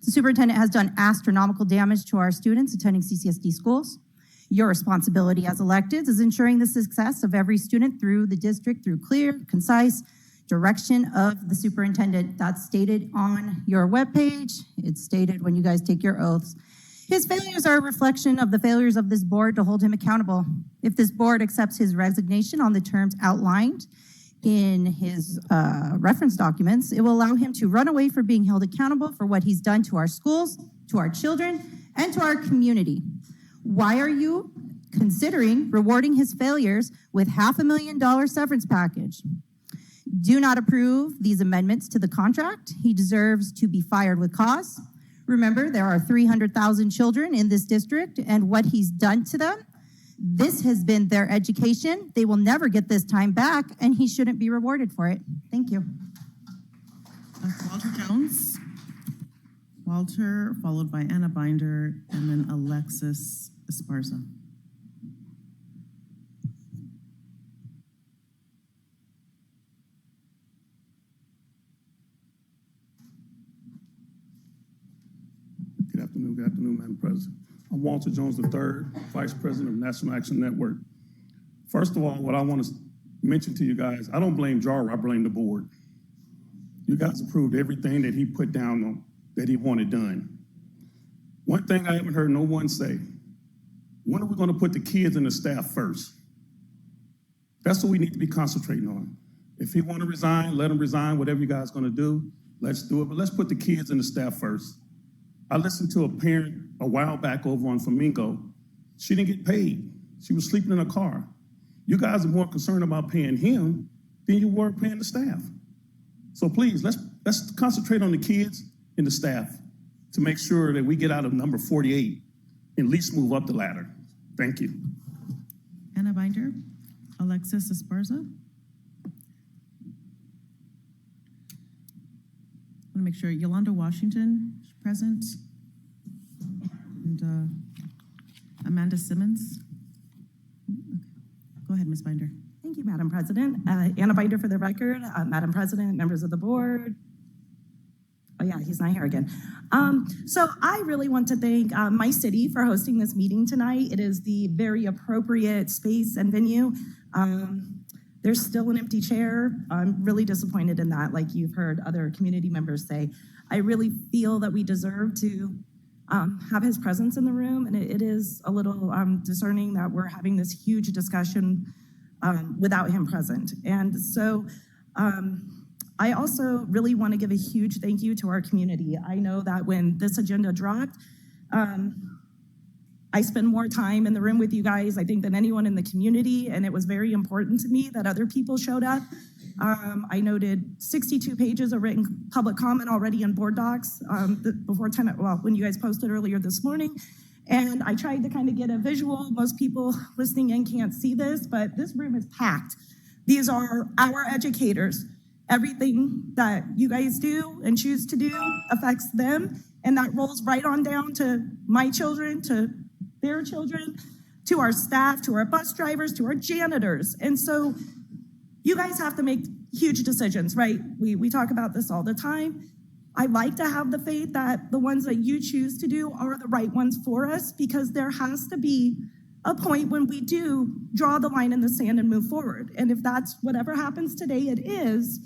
The superintendent has done astronomical damage to our students attending CCSD schools. Your responsibility as electeds is ensuring the success of every student through the district through clear, concise direction of the superintendent. That's stated on your webpage. It's stated when you guys take your oaths. His failures are a reflection of the failures of this board to hold him accountable. If this board accepts his resignation on the terms outlined in his reference documents, it will allow him to run away from being held accountable for what he's done to our schools, to our children, and to our community. Why are you considering rewarding his failures with $500,000 severance package? Do not approve these amendments to the contract. He deserves to be fired with cause. Remember, there are 300,000 children in this district, and what he's done to them, this has been their education. They will never get this time back, and he shouldn't be rewarded for it. Thank you. Walter Jones. Walter, followed by Anna Binder, and then Alexis Esparza. Good afternoon, Madam President. I'm Walter Jones III, Vice President of National Action Network. First of all, what I want to mention to you guys, I don't blame Jara, I blame the board. You guys approved everything that he put down on, that he wanted done. One thing I haven't heard no one say, when are we going to put the kids and the staff first? That's what we need to be concentrating on. If he want to resign, let him resign, whatever you guys are going to do, let's do it, but let's put the kids and the staff first. I listened to a parent a while back over on Flamingo. She didn't get paid. She was sleeping in a car. You guys are more concerned about paying him than you were paying the staff. So please, let's concentrate on the kids and the staff to make sure that we get out of number 48 and at least move up the ladder. Thank you. Anna Binder, Alexis Esparza. I want to make sure Yolanda Washington is present, and Amanda Simmons. Okay. Go ahead, Ms. Binder. Thank you, Madam President. Anna Binder for the record. Madam President, members of the board. Oh yeah, he's not here again. So I really want to thank my city for hosting this meeting tonight. It is the very appropriate space and venue. There's still an empty chair. I'm really disappointed in that, like you've heard other community members say. I really feel that we deserve to have his presence in the room, and it is a little discerning that we're having this huge discussion without him present. And so I also really want to give a huge thank you to our community. I know that when this agenda dropped, I spend more time in the room with you guys, I think, than anyone in the community, and it was very important to me that other people showed up. I noted 62 pages of written public comment already in board docs before 10, well, when you guys posted earlier this morning. And I tried to kind of get a visual. Most people listening in can't see this, but this room is packed. These are our educators. Everything that you guys do and choose to do affects them, and that rolls right on down to my children, to their children, to our staff, to our bus drivers, to our janitors. And so you guys have to make huge decisions, right? We talk about this all the time. I like to have the faith that the ones that you choose to do are the right ones for us, because there has to be a point when we do draw the line in the sand and move forward. And if that's whatever happens today, it is.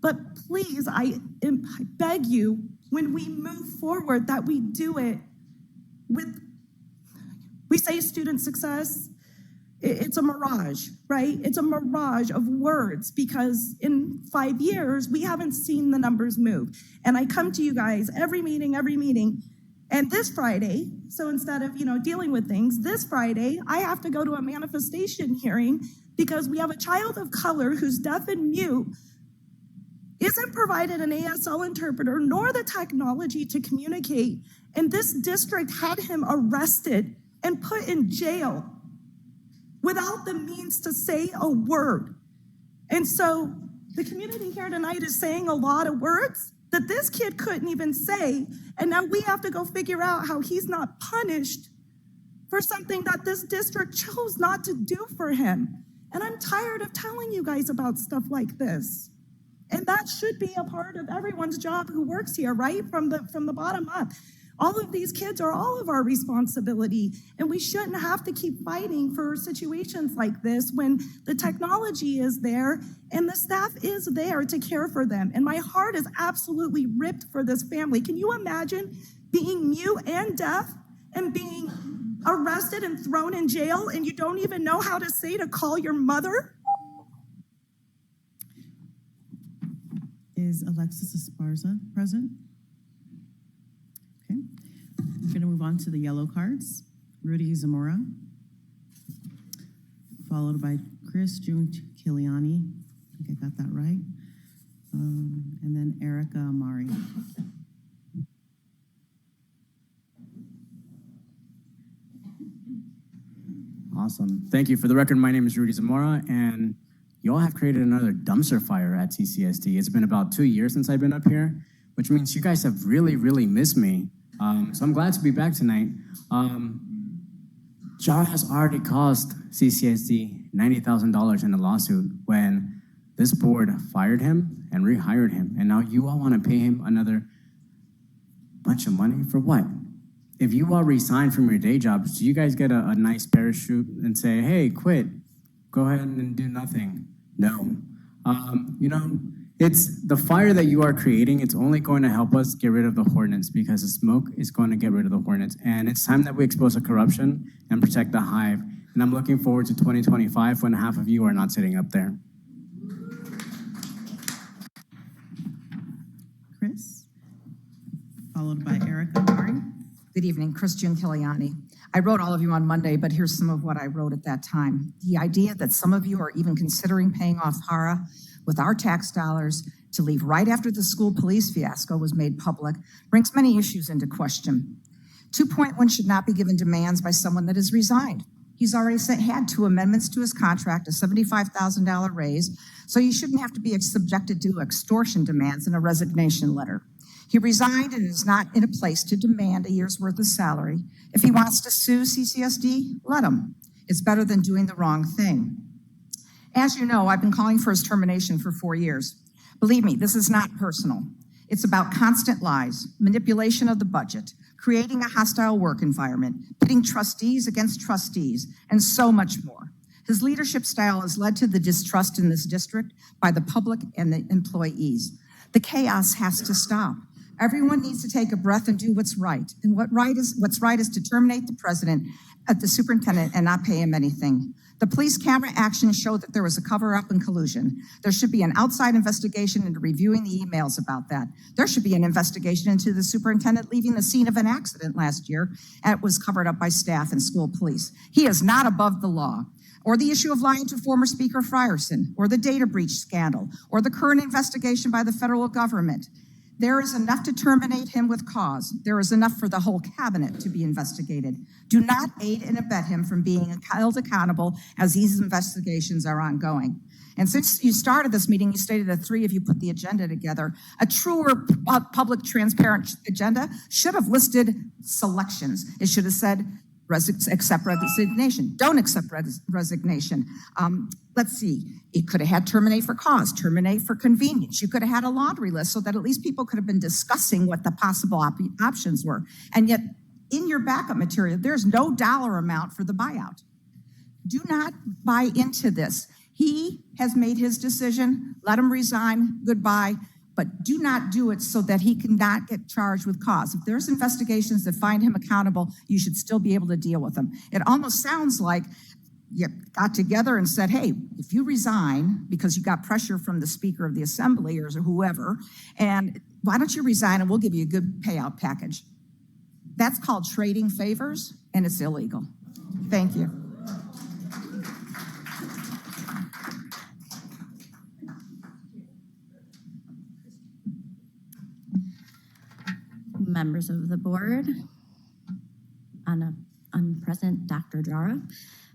But please, I beg you, when we move forward, that we do it with, we say student success, it's a mirage, right? It's a mirage of words, because in 5 years, we haven't seen the numbers move. And I come to you guys every meeting, And this Friday, so instead of, dealing with things, this Friday, I have to go to a manifestation hearing because we have a child of color who's deaf and mute, isn't provided an ASL interpreter nor the technology to communicate. And this district had him arrested and put in jail without the means to say a word. And so the community here tonight is saying a lot of words that this kid couldn't even say. And now we have to go figure out how he's not punished for something that this district chose not to do for him. And I'm tired of telling you guys about stuff like this. And that should be a part of everyone's job who works here, right? From the bottom up. All of these kids are all of our responsibility, and we shouldn't have to keep fighting for situations like this when the technology is there and the staff is there to care for them. And my heart is absolutely ripped for this family. Can you imagine being mute and deaf and being arrested and thrown in jail and you don't even know how to say to call your mother? Is Alexis Esparza present? Okay. We're going to move on to the yellow cards. Rudy Zamora, followed by Chris June Kiliani. I think I got that right. And then Erica Amari. Awesome. Thank you. For the record, my name is Rudy Zamora, and you all have created another dumpster fire at CCSD. It's been about 2 years since I've been up here, which means you guys have really, really missed me. So I'm glad to be back tonight. Jara has already cost CCSD $90,000 in a lawsuit when this board fired him and rehired him. And now you all want to pay him another bunch of money for what? If you all resign from your day jobs, do you guys get a nice parachute and say, hey, quit, go ahead and do nothing? No. It's the fire that you are creating. It's only going to help us get rid of the hornets because the smoke is going to get rid of the hornets. And it's time that we expose the corruption and protect the hive. And I'm looking forward to 2025 when half of you are not sitting up there. Chris, followed by Erica Amari. Good evening, Chris June Kiliani. I wrote all of you on Monday, but here's some of what I wrote at that time. The idea that some of you are even considering paying off Jara with our tax dollars to leave right after the school police fiasco was made public brings many issues into question. 2.1 should not be given demands by someone that has resigned. He's already had 2 amendments to his contract, a $75,000 raise, so you shouldn't have to be subjected to extortion demands in a resignation letter. He resigned and is not in a place to demand a year's worth of salary. If he wants to sue CCSD, let him. It's better than doing the wrong thing. As you know, I've been calling for his termination for 4 years. Believe me, this is not personal. It's about constant lies, manipulation of the budget, creating a hostile work environment, pitting trustees against trustees, and so much more. His leadership style has led to the distrust in this district by the public and the employees. The chaos has to stop. Everyone needs to take a breath and do what's right. And what's right is to terminate the president, the superintendent, and not pay him anything. The police camera actions show that there was a cover-up and collusion. There should be an outside investigation into reviewing the emails about that. There should be an investigation into the superintendent leaving the scene of an accident last year, and it was covered up by staff and school police. He is not above the law. Or the issue of lying to former Speaker Frierson, or the data breach scandal, or the current investigation by the federal government. There is enough to terminate him with cause. There is enough for the whole cabinet to be investigated. Do not aid and abet him from being held accountable as these investigations are ongoing. And since you started this meeting, you stated that 3 of you put the agenda together. A truer, public, transparent agenda should have listed selections. It should have said, accept resignation, don't accept resignation. Let's see, it could have had terminate for cause, terminate for convenience. You could have had a laundry list so that at least people could have been discussing what the possible options were. And yet, in your backup material, there's no dollar amount for the buyout. Do not buy into this. He has made his decision, let him resign, goodbye. But do not do it so that he cannot get charged with cause. If there's investigations that find him accountable, you should still be able to deal with them. It almost sounds like you got together and said, hey, if you resign because you got pressure from the Speaker of the Assembly or whoever, and why don't you resign and we'll give you a good payout package. That's called trading favors, and it's illegal. Thank you. Members of the board, Present Dr. Jara.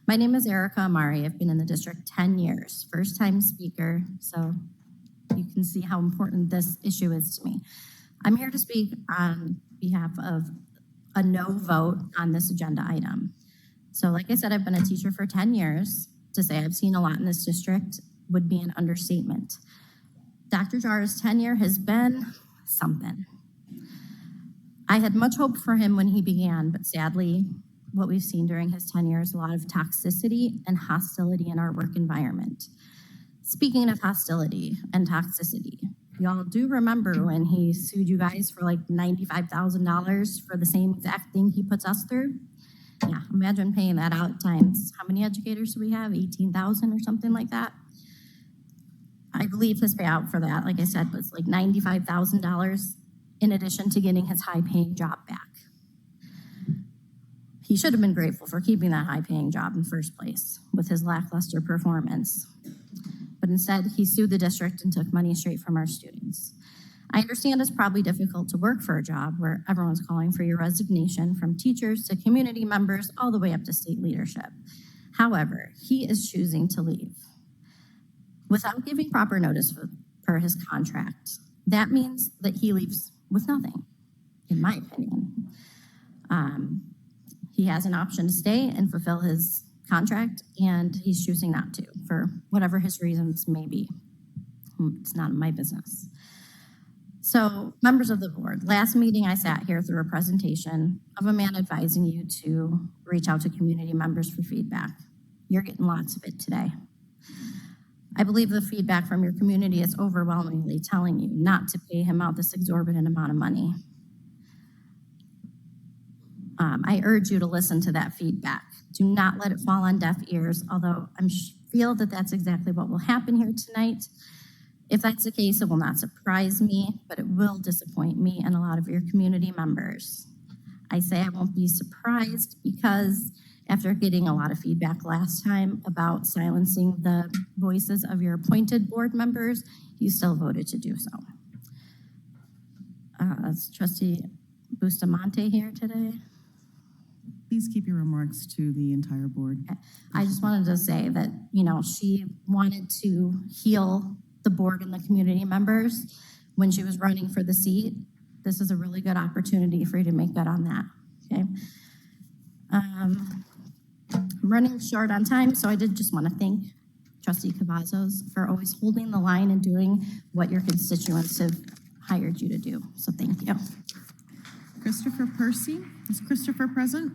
My name is Erica Amari. I've been in the district 10 years, first time speaker, so you can see how important this issue is to me. I'm here to speak on behalf of a no vote on this agenda item. So like I said, I've been a teacher for 10 years. To say I've seen a lot in this district would be an understatement. Dr. Jara's tenure has been something. I had much hope for him when he began, but sadly, what we've seen during his tenure is a lot of toxicity and hostility in our work environment. Speaking of hostility and toxicity, y'all do remember when he sued you guys for like $95,000 for the same exact thing he puts us through? Yeah, imagine paying that out times, how many educators do we have? 18,000 or something like that? I believe his payout for that, like I said, was like $95,000 in addition to getting his high-paying job back. He should have been grateful for keeping that high-paying job in the first place with his lackluster performance. But instead, he sued the district and took money straight from our students. I understand it's probably difficult to work for a job where everyone's calling for your resignation, from teachers to community members, all the way up to state leadership. However, he is choosing to leave without giving proper notice per his contract. That means that he leaves with nothing, in my opinion. He has an option to stay and fulfill his contract, and he's choosing not to for whatever his reasons may be. It's not my business. So, members of the board, last meeting I sat here through a presentation of a man advising you to reach out to community members for feedback. You're getting lots of it today. I believe the feedback from your community is overwhelmingly telling you not to pay him out this exorbitant amount of money. I urge you to listen to that feedback. Do not let it fall on deaf ears, although I feel that that's exactly what will happen here tonight. If that's the case, it will not surprise me, but it will disappoint me and a lot of your community members. I say I won't be surprised because after getting a lot of feedback last time about silencing the voices of your appointed board members, you still voted to do so. Is Trustee Bustamante here today? Please keep your remarks to the entire board. Okay. I just wanted to say that, she wanted to heal the board and the community members when she was running for the seat. This is a really good opportunity for you to make good on that, okay? I'm running short on time, so I did just want to thank Trustee Cavazos for always holding the line and doing what your constituents have hired you to do, so thank you. Christopher Percy, is Christopher present?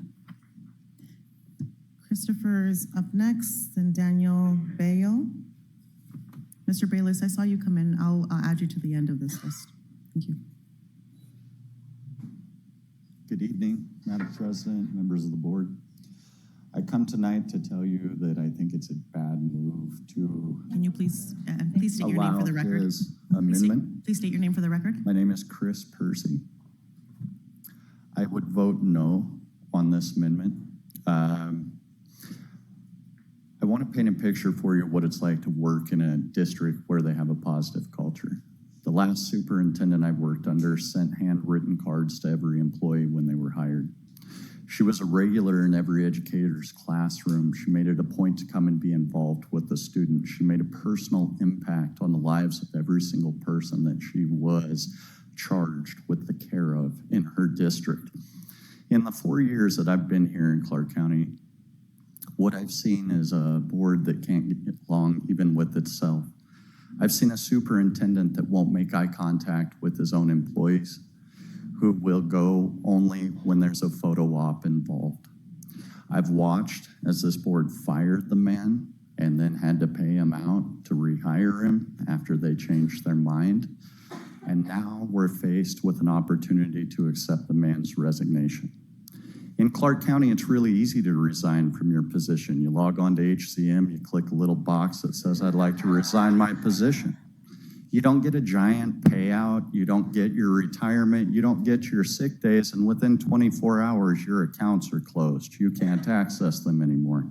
Christopher is up next, then Daniel Bayo. Mr. Bayless, I saw you come in. I'll add you to the end of this list. Thank you. Good evening, Madam President, members of the board. I come tonight to tell you that I think it's a bad move to Can you please state your name for the record? his amendment. Please state your name for the record. My name is Chris Percy. I would vote no on this amendment. I want to paint a picture for you of what it's like to work in a district where they have a positive culture. The last superintendent I worked under sent handwritten cards to every employee when they were hired. She was a regular in every educator's classroom. She made it a point to come and be involved with the students. She made a personal impact on the lives of every single person that she was charged with the care of in her district. In the 4 years that I've been here in Clark County, what I've seen is a board that can't get along even with itself. I've seen a superintendent that won't make eye contact with his own employees, who will go only when there's a photo op involved. I've watched as this board fired the man and then had to pay him out to rehire him after they changed their mind. And now we're faced with an opportunity to accept the man's resignation. In Clark County, it's really easy to resign from your position. You log on to HCM, you click a little box that says, I'd like to resign my position. You don't get a giant payout, you don't get your retirement, you don't get your sick days, and within 24 hours, your accounts are closed. You can't access them anymore.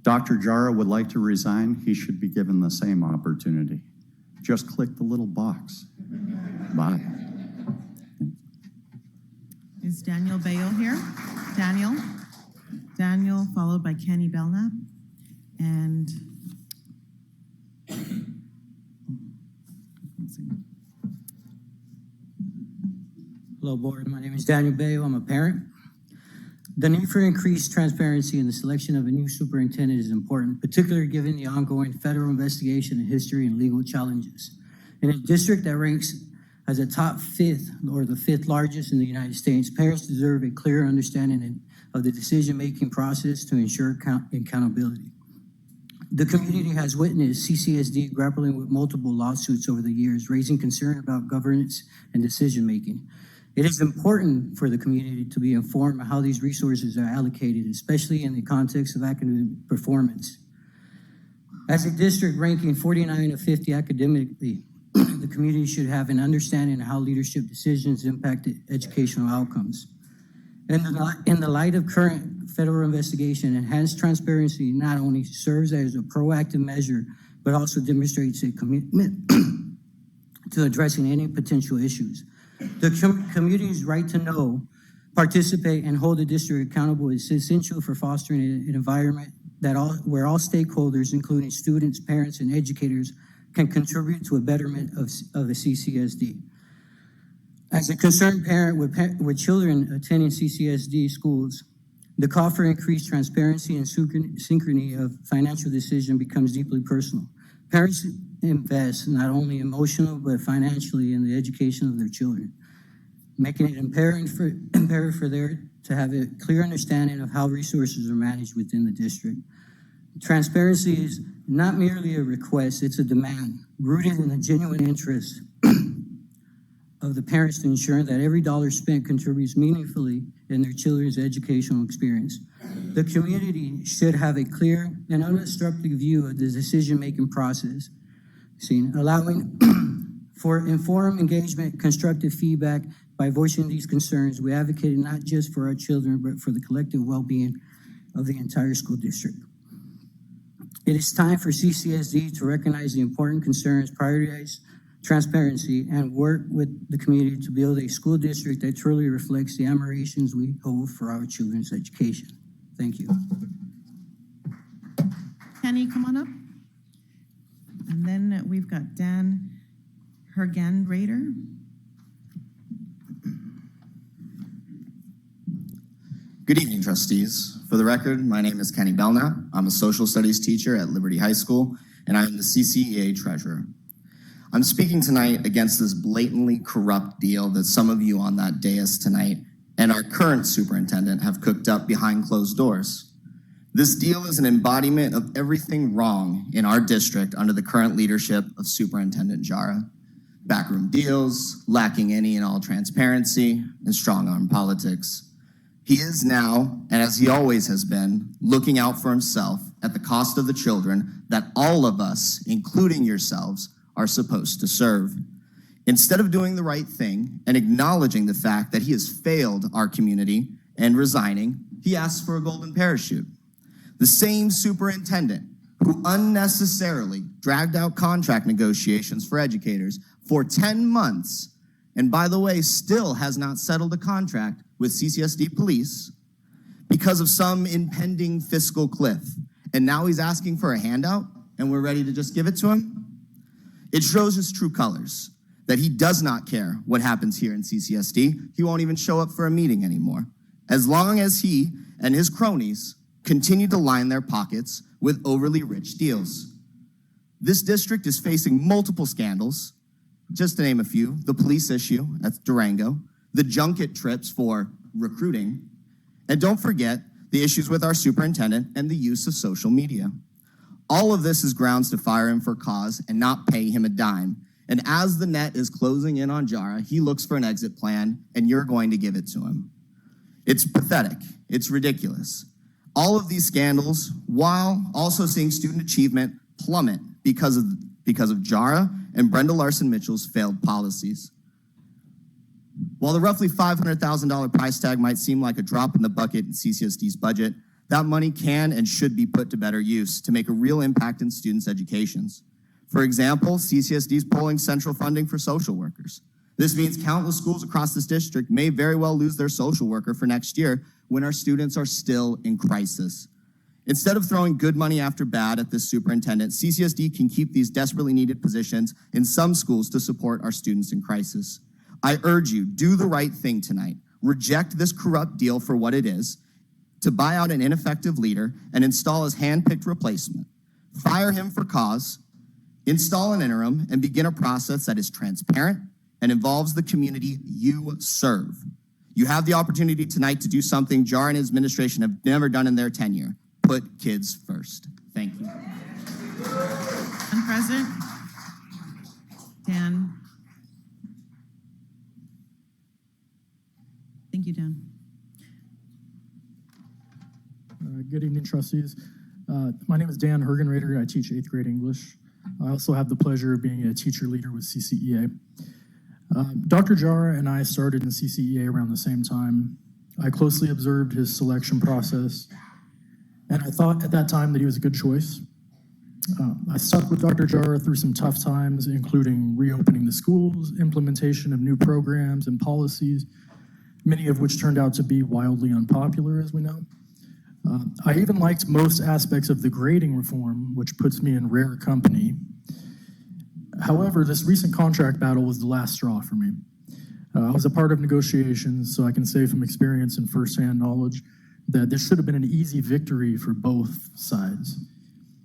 Dr. Jara would like to resign. He should be given the same opportunity. Just click the little box. Bye. Is Daniel Bayo here? Daniel? Daniel, followed by Kenny Belknap. And hello, board. My name is Daniel Bayo. I'm a parent. The need for increased transparency in the selection of a new superintendent is important, particularly given the ongoing federal investigation in history and legal challenges. In a district that ranks as a top fifth or the fifth largest in the United States, parents deserve a clear understanding of the decision-making process to ensure accountability. The community has witnessed CCSD grappling with multiple lawsuits over the years, raising concern about governance and decision-making. It is important for the community to be informed of how these resources are allocated, especially in the context of academic performance. As a district ranking 49 of 50 academically, the community should have an understanding of how leadership decisions impact educational outcomes. In the light of current federal investigation, enhanced transparency not only serves as a proactive measure, but also demonstrates a commitment to addressing any potential issues. The community's right to know, participate, and hold the district accountable is essential for fostering an environment where all stakeholders, including students, parents, and educators, can contribute to a betterment of the CCSD. As a concerned parent with children attending CCSD schools, the call for increased transparency and synchrony of financial decision becomes deeply personal. Parents invest not only emotional but financially in the education of their children, making it imperative for them to have a clear understanding of how resources are managed within the district. Transparency is not merely a request, it's a demand, rooted in the genuine interest of the parents to ensure that every dollar spent contributes meaningfully in their children's educational experience. The community should have a clear and unobstructed view of the decision-making process, allowing for informed engagement, constructive feedback. By voicing these concerns, we advocate not just for our children, but for the collective well-being of the entire school district. It is time for CCSD to recognize the important concerns, prioritize transparency, and work with the community to build a school district that truly reflects the aspirations we hold for our children's education. Thank you. Kenny, come on up. And then we've got Dan Hergen-Rader. Good evening, trustees. For the record, my name is Kenny Belknap. I'm a social studies teacher at Liberty High School, and I'm the CCEA treasurer. I'm speaking tonight against this blatantly corrupt deal that some of you on that dais tonight and our current superintendent have cooked up behind closed doors. This deal is an embodiment of everything wrong in our district under the current leadership of Superintendent Jara. Backroom deals, lacking any and all transparency, and strong-arm politics. He is now, and as he always has been, looking out for himself at the cost of the children that all of us, including yourselves, are supposed to serve. Instead of doing the right thing and acknowledging the fact that he has failed our community and resigning, he asks for a golden parachute. The same superintendent who unnecessarily dragged out contract negotiations for educators for 10 months, and by the way, still has not settled a contract with CCSD Police because of some impending fiscal cliff. And now he's asking for a handout and we're ready to just give it to him? It shows his true colors, that he does not care what happens here in CCSD. He won't even show up for a meeting anymore, as long as he and his cronies continue to line their pockets with overly rich deals. This district is facing multiple scandals, just to name a few: the police issue at Durango, the junket trips for recruiting, and don't forget the issues with our superintendent and the use of social media. All of this is grounds to fire him for cause and not pay him a dime. And as the net is closing in on Jara, he looks for an exit plan, and you're going to give it to him. It's pathetic. It's ridiculous. All of these scandals, while also seeing student achievement plummet because because of Jara and Brenda Larson Mitchell's failed policies. While the roughly $500,000 price tag might seem like a drop in the bucket in CCSD's budget, that money can and should be put to better use to make a real impact in students' educations. For example, CCSD is pulling central funding for social workers. This means countless schools across this district may very well lose their social worker for next year when our students are still in crisis. Instead of throwing good money after bad at this superintendent, CCSD can keep these desperately needed positions in some schools to support our students in crisis. I urge you, do the right thing tonight. Reject this corrupt deal for what it is, to buy out an ineffective leader and install his hand-picked replacement. Fire him for cause, install an interim, and begin a process that is transparent and involves the community you serve. You have the opportunity tonight to do something Jara and his administration have never done in their tenure. Put kids first. Thank you. Madam President. Dan. Thank you, Dan. Good evening, trustees. My name is Dan Hergenrader. I teach 8th grade English. I also have the pleasure of being a teacher leader with CCEA. Dr. Jara and I started in CCEA around the same time. I closely observed his selection process, and I thought at that time that he was a good choice. I stuck with Dr. Jara through some tough times, including reopening the schools, implementation of new programs and policies, many of which turned out to be wildly unpopular, as we know. I even liked most aspects of the grading reform, which puts me in rare company. However, this recent contract battle was the last straw for me. I was a part of negotiations, so I can say from experience and firsthand knowledge that this should have been an easy victory for both sides.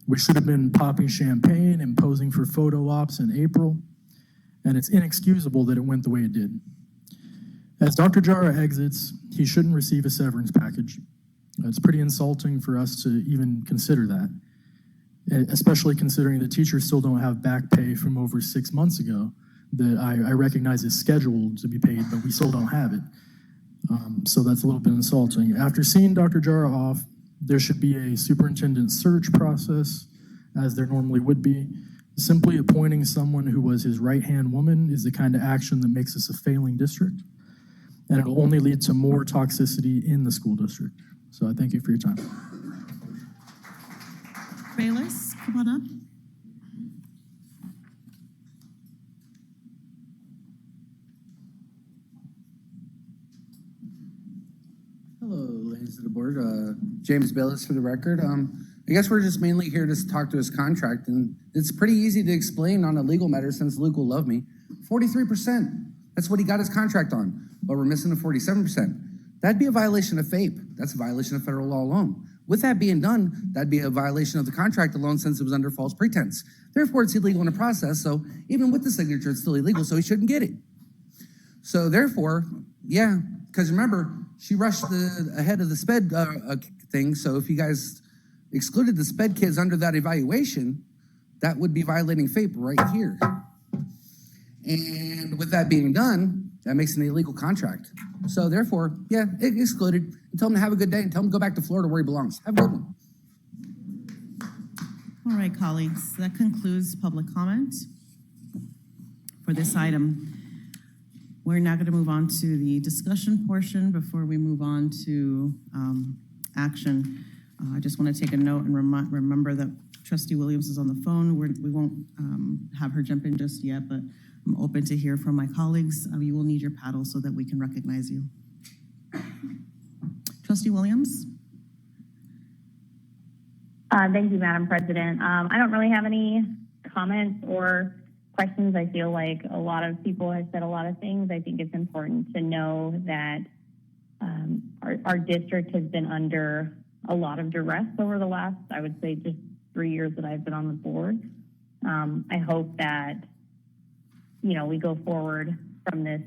We should have been popping champagne and posing for photo ops in April, and it's inexcusable that it went the way it did. As Dr. Jara exits, he shouldn't receive a severance package. It's pretty insulting for us to even consider that, especially considering that teachers still don't have back pay from over 6 months ago that I recognize is scheduled to be paid, but we still don't have it. So that's a little bit insulting. After seeing Dr. Jara off, there should be a superintendent search process, as there normally would be. Simply appointing someone who was his right-hand woman is the kind of action that makes us a failing district, and it'll only lead to more toxicity in the school district. So I thank you for your time. Bayless, come on up. Hello, ladies of the board. James Bayless for the record. I guess we're just mainly here to talk to his contract, and it's pretty easy to explain on a legal matter since Luke will love me. 43%. That's what he got his contract on, but we're missing the 47%. That'd be a violation of FAPE. That's a violation of federal law alone. With that being done, that'd be a violation of the contract alone since it was under false pretense. Therefore, it's illegal in the process, so even with the signature, it's still illegal, so he shouldn't get it. So therefore, yeah, because remember, she rushed ahead of the SPED thing, so if you guys excluded the SPED kids under that evaluation, that would be violating FAPE right here. And with that being done, that makes it an illegal contract. So therefore, yeah, excluded. And tell him to have a good day and tell him to go back to Florida where he belongs. Have a good one. All right, colleagues, that concludes public comment for this item. We're now going to move on to the discussion portion before we move on to action. I just want to take a note and remember that Trustee Williams is on the phone. We won't have her jump in just yet, but I'm open to hear from my colleagues. You will need your paddle so that we can recognize you. Trustee Williams? Thank you, Madam President. I don't really have any comments or questions. I feel like a lot of people have said a lot of things. I think it's important to know that our district has been under a lot of duress over the last, I would say, just 3 years that I've been on the board. I hope that, we go forward from this.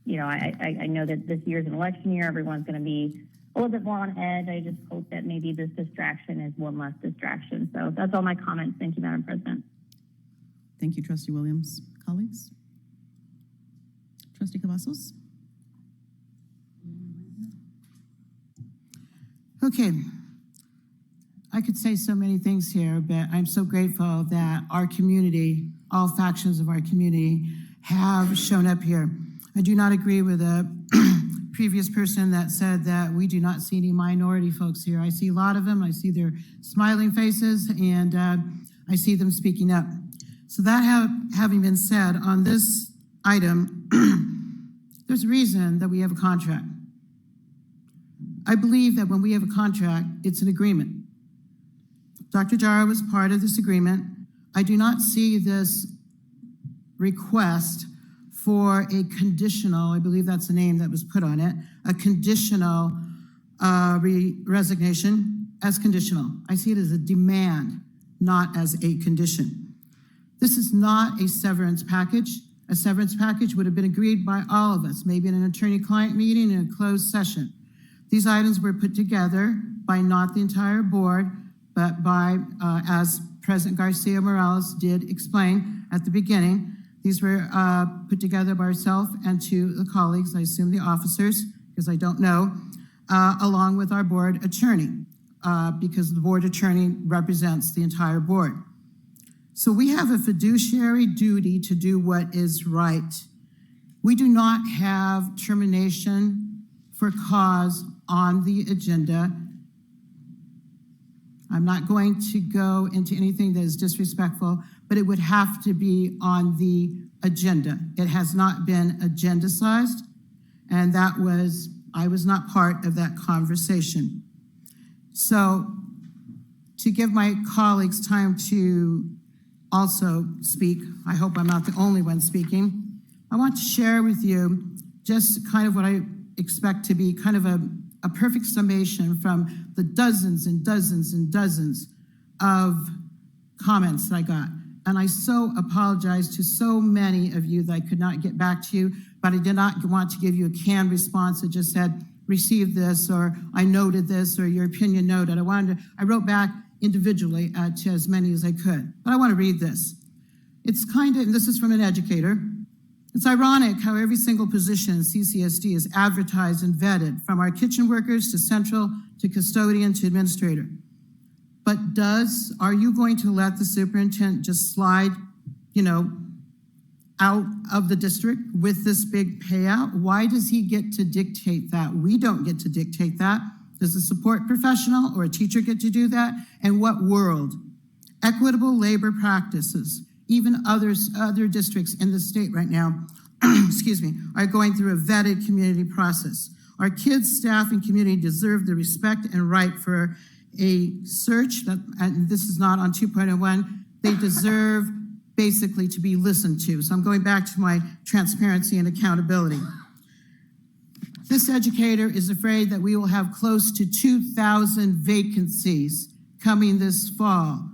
I know that this year's an election year. Everyone's going to be a little bit more on edge. I just hope that maybe this distraction is one less distraction. So that's all my comments. Thank you, Madam President. Thank you, Trustee Williams. Colleagues? Trustee Cavazos? Okay. I could say so many things here, but I'm so grateful that our community all factions of our community have shown up here. I do not agree with the previous person that said that we do not see any minority folks here. I see a lot of them. I see their smiling faces, and I see them speaking up. So that having been said, on this item, there's a reason that we have a contract. I believe that when we have a contract, it's an agreement. Dr. Jara was part of this agreement. I do not see this request for a conditional, I believe that's the name that was put on it, a conditional resignation as conditional. I see it as a demand, not as a condition. This is not a severance package. A severance package would have been agreed by all of us, maybe in an attorney-client meeting in a closed session. These items were put together by not the entire board, but by, as President Garcia Morales did explain at the beginning, these were put together by herself and two of the colleagues, I assume the officers, because I don't know, along with our board attorney, because the board attorney represents the entire board. So we have a fiduciary duty to do what is right. We do not have termination for cause on the agenda. I'm not going to go into anything that is disrespectful, but it would have to be on the agenda. It has not been agendized, and I was not part of that conversation. So to give my colleagues time to also speak, I hope I'm not the only one speaking, I want to share with you just kind of what I expect to be kind of a perfect summation from the dozens and dozens and dozens of comments that I got. And I so apologize to so many of you that I could not get back to you, but I did not want to give you a canned response that just said, received this, or I noted this, or your opinion noted. I wrote back individually to as many as I could, but I want to read this. It's kind of, and this is from an educator. It's ironic how every single position in CCSD is advertised and vetted, from our kitchen workers to central to custodian to administrator. But are you going to let the superintendent just slide, out of the district with this big payout? Why does he get to dictate that? We don't get to dictate that. Does a support professional or a teacher get to do that? And what world? Equitable labor practices, even other districts in the state right now, excuse me, are going through a vetted community process. Our kids, staff, and community deserve the respect and right for a search, and this is not on 2.01, they deserve basically to be listened to. So I'm going back to my transparency and accountability. This educator is afraid that we will have close to 2,000 vacancies coming this fall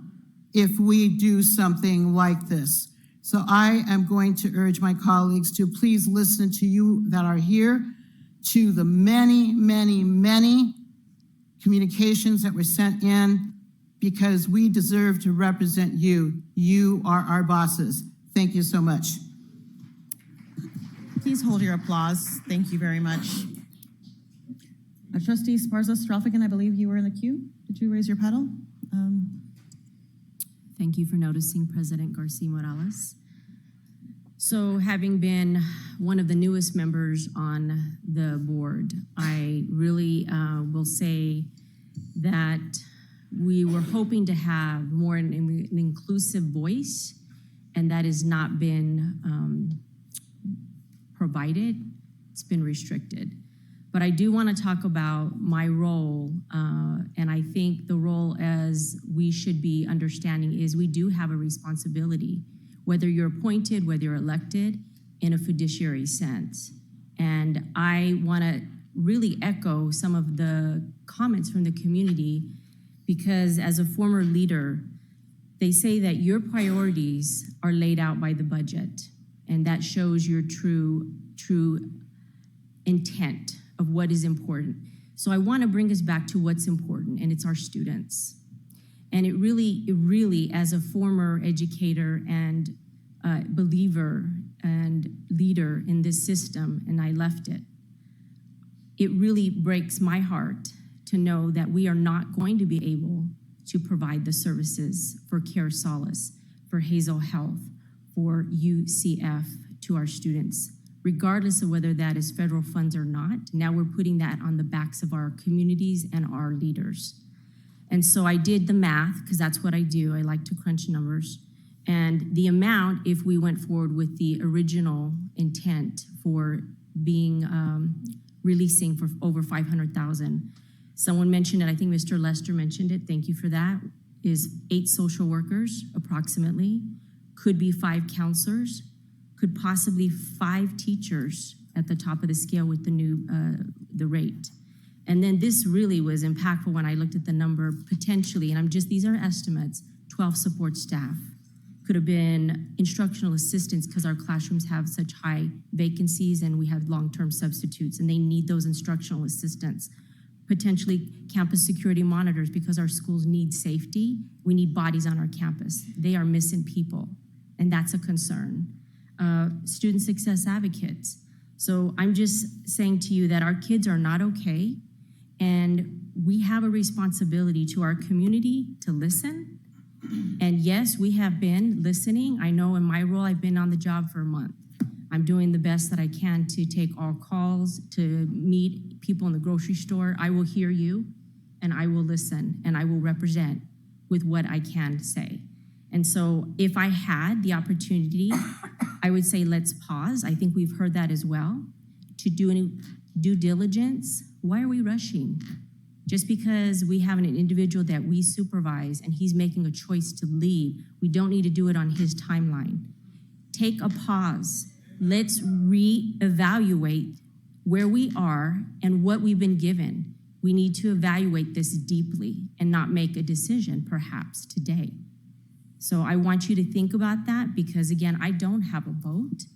if we do something like this. So I am going to urge my colleagues to please listen to you that are here, to the many, many, many communications that were sent in, because we deserve to represent you. You are our bosses. Thank you so much. Please hold your applause. Thank you very much. Trustee Esparza-Strelfigan, I believe you were in the queue. Did you raise your paddle? Thank you for noticing, President Garcia Morales. So having been one of the newest members on the board, I really will say that we were hoping to have more an inclusive voice, and that has not been provided. It's been restricted. But I do want to talk about my role, and I think the role as we should be understanding is we do have a responsibility, whether you're appointed, whether you're elected, in a fiduciary sense. And I want to really echo some of the comments from the community, because as a former leader, they say that your priorities are laid out by the budget, and that shows your true intent of what is important. So I want to bring us back to what's important, and it's our students. And it really, as a former educator and believer and leader in this system, and I left it, it really breaks my heart to know that we are not going to be able to provide the services for Care Solace, for Hazel Health, for UCF to our students, regardless of whether that is federal funds or not. Now we're putting that on the backs of our communities and our leaders. And so I did the math, because that's what I do. I like to crunch numbers. And the amount, if we went forward with the original intent for being releasing for over 500,000, someone mentioned it, I think Mr. Lester mentioned it, thank you for that, is 8 social workers approximately, could be 5 counselors, could possibly 5 teachers at the top of the scale with the new, the rate. And then this really was impactful when I looked at the number potentially, and these are estimates, 12 support staff. Could have been instructional assistants because our classrooms have such high vacancies and we have long-term substitutes and they need those instructional assistants. Potentially campus security monitors because our schools need safety. We need bodies on our campus. They are missing people and that's a concern. Student success advocates. So I'm just saying to you that our kids are not okay and we have a responsibility to our community to listen. And yes, we have been listening. I know in my role, I've been on the job for a month. I'm doing the best that I can to take all calls, to meet people in the grocery store. I will hear you and I will listen and I will represent with what I can say. And so if I had the opportunity, I would say let's pause. I think we've heard that as well. To do any due diligence, why are we rushing? Just because we have an individual that we supervise and he's making a choice to leave, we don't need to do it on his timeline. Take a pause. Let's reevaluate where we are and what we've been given. We need to evaluate this deeply and not make a decision perhaps today. So I want you to think about that because again, I don't have a vote,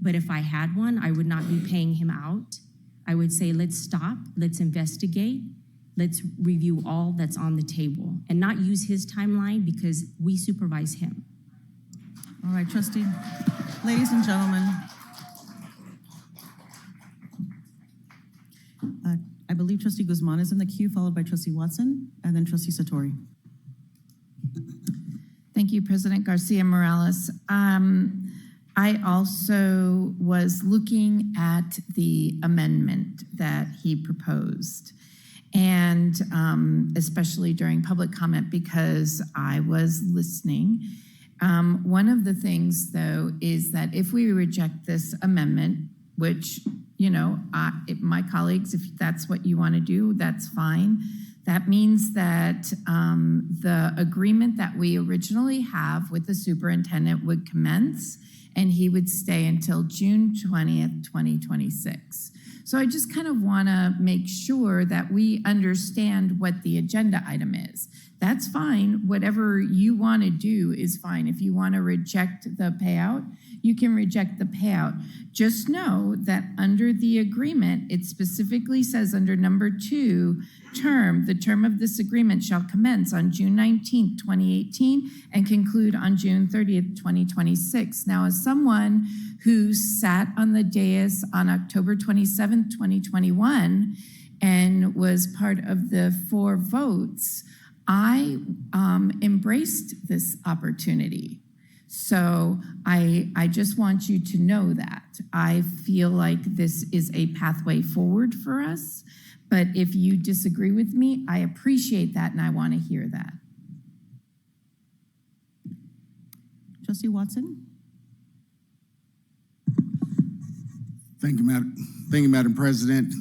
but if I had one, I would not be paying him out. I would say, let's stop, let's investigate. Let's review all that's on the table and not use his timeline because we supervise him. All right, trustee. Ladies and gentlemen, I believe trustee Guzman is in the queue, followed by trustee Watson and then trustee Satori. Thank you, President Garcia Morales. I also was looking at the amendment that he proposed. And especially during public comment because I was listening. One of the things, though, is that if we reject this amendment, which, you know, my colleagues, if that's what you want to do, that's fine. That means that the agreement that we originally have with the superintendent would commence and he would stay until June 20th, 2026. So I just kind of want to make sure that we understand what the agenda item is. That's fine. Whatever you want to do is fine. If you want to reject the payout, you can reject the payout. Just know that under the agreement, it specifically says under number 2, the term of this agreement shall commence on June 19th, 2018 and conclude on June 30th, 2026. Now, as someone who sat on the dais on October 27th, 2021 and was part of the 4 votes, I embraced this opportunity. So I just want you to know that. I feel like this is a pathway forward for us, but if you disagree with me, I appreciate that and I want to hear that. Trustee Watson? Thank you, Madam President.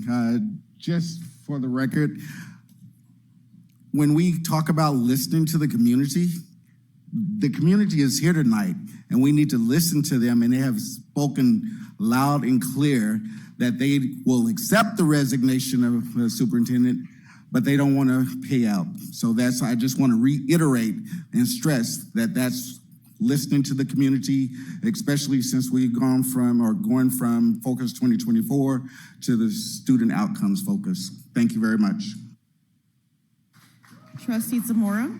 Just for the record, when we talk about listening to the community is here tonight, and we need to listen to them, and they have spoken loud and clear that they will accept the resignation of the superintendent, but they don't want to pay out. So I just want to reiterate and stress that that's listening to the community, especially since we've going from Focus 2024 to the student outcomes focus. Thank you very much. Trustee Zamora?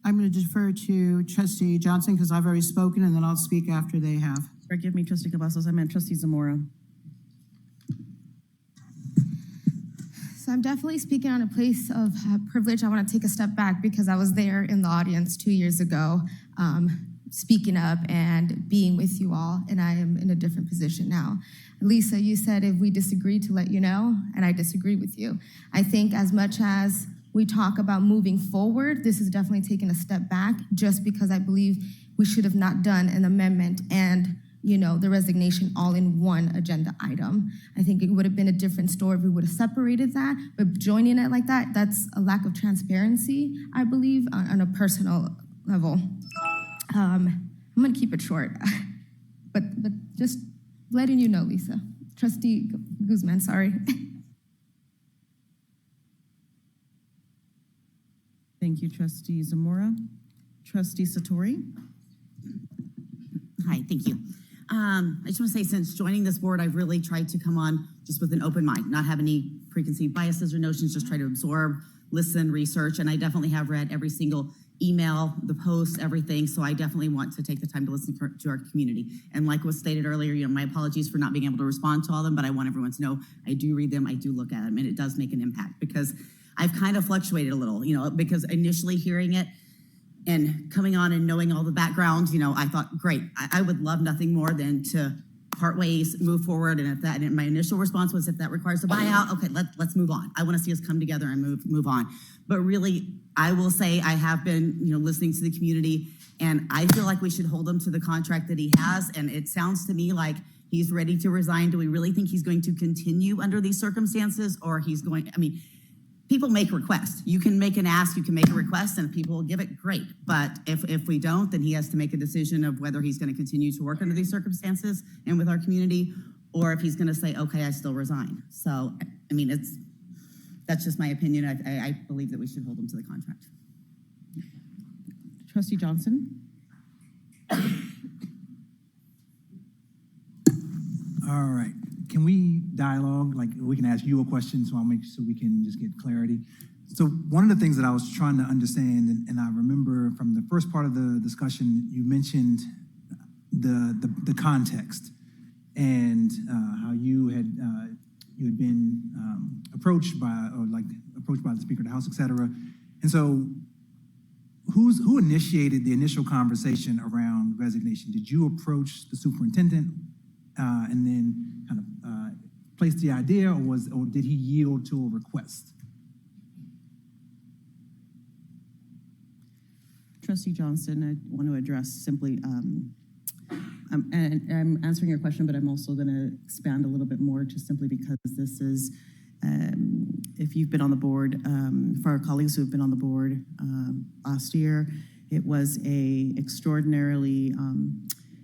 I'm going to defer to trustee Johnson because I've already spoken and then I'll speak after they have. Forgive me, trustee Cavazos, I meant trustee Zamora. So I'm definitely speaking on a place of privilege. I want to take a step back because I was there in the audience 2 years ago speaking up and being with you all, and I am in a different position now. Lisa, you said if we disagree to let you know, and I disagree with you. I think as much as we talk about moving forward, this is definitely taking a step back, just because I believe we should have not done an amendment and the resignation all in one agenda item. I think it would have been a different story if we would have separated that, but joining it like that, that's a lack of transparency, I believe, on a personal level. I'm gonna keep it short, but just letting you know, Lisa. Trustee Guzman, sorry. Thank you, Trustee Zamora. Trustee Satori. Hi, thank you. I just want to say, since joining this board, I've really tried to come on just with an open mind, not have any preconceived biases or notions, just try to absorb, listen, research, and I definitely have read every single email, the posts, everything, so I definitely want to take the time to listen to our community. And like was stated earlier, my apologies for not being able to respond to all of them, but I want everyone to know I do read them, I do look at them, and it does make an impact, because I've kind of fluctuated a little, because initially hearing it, and coming on and knowing all the background, I thought, great, I would love nothing more than to part ways, move forward, and my initial response was, if that requires a buyout, okay, let's move on. I want to see us come together and move on. But really, I will say I have been, listening to the community, and I feel like we should hold him to the contract that he has, and it sounds to me like he's ready to resign. Do we really think he's going to continue under these circumstances, or people make requests. You can make an ask, you can make a request, and if people will give it, great. But if we don't, then he has to make a decision of whether he's going to continue to work under these circumstances and with our community, or if he's going to say, okay, I still resign. So, that's just my opinion. I believe that we should hold him to the contract. Trustee Johnson. All right. Can we dialogue? Like, we can ask you a question, so we can just get clarity. So one of the things that I was trying to understand, and I remember from the first part of the discussion, you mentioned the context and how you had been approached by the Speaker of the House, et cetera. And so who initiated the initial conversation around resignation? Did you approach the superintendent and then kind of place the idea, or did he yield to a request? Trustee Johnson, I want to address simply, and I'm answering your question, but I'm also going to expand a little bit more, just simply because this is, if you've been on the board, for our colleagues who have been on the board last year, it was a extraordinarily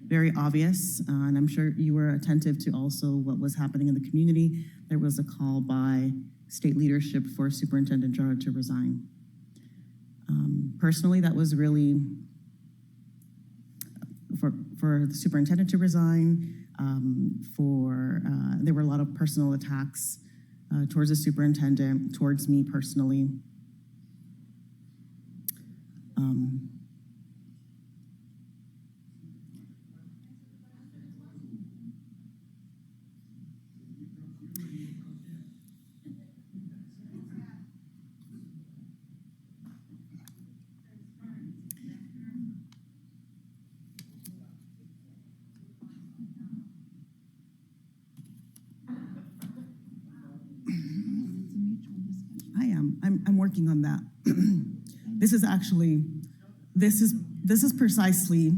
very obvious, and I'm sure you were attentive to also what was happening in the community. There was a call by state leadership for Superintendent Jara to resign. Personally, that was really for the superintendent to resign. There were a lot of personal attacks towards the superintendent, towards me personally. I'm working on that. This is precisely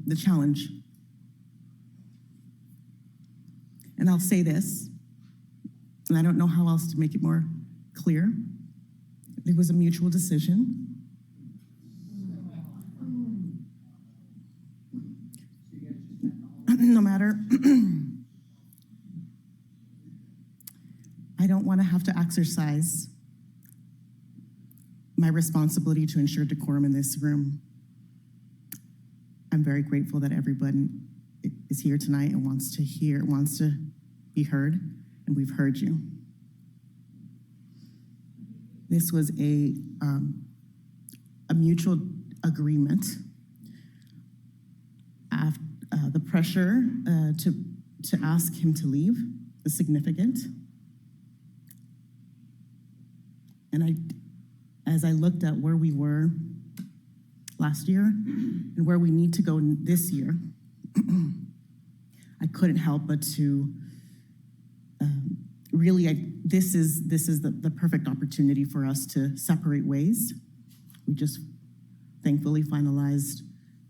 the challenge. And I'll say this, and I don't know how else to make it more clear. It was a mutual decision. No matter, I don't want to have to exercise my responsibility to ensure decorum in this room. I'm very grateful that everyone is here tonight and wants to be heard, and we've heard you. This was a mutual agreement. After, the pressure to ask him to leave is significant. And as I looked at where we were last year and where we need to go this year, I couldn't help but to this is the perfect opportunity for us to separate ways. We just thankfully finalized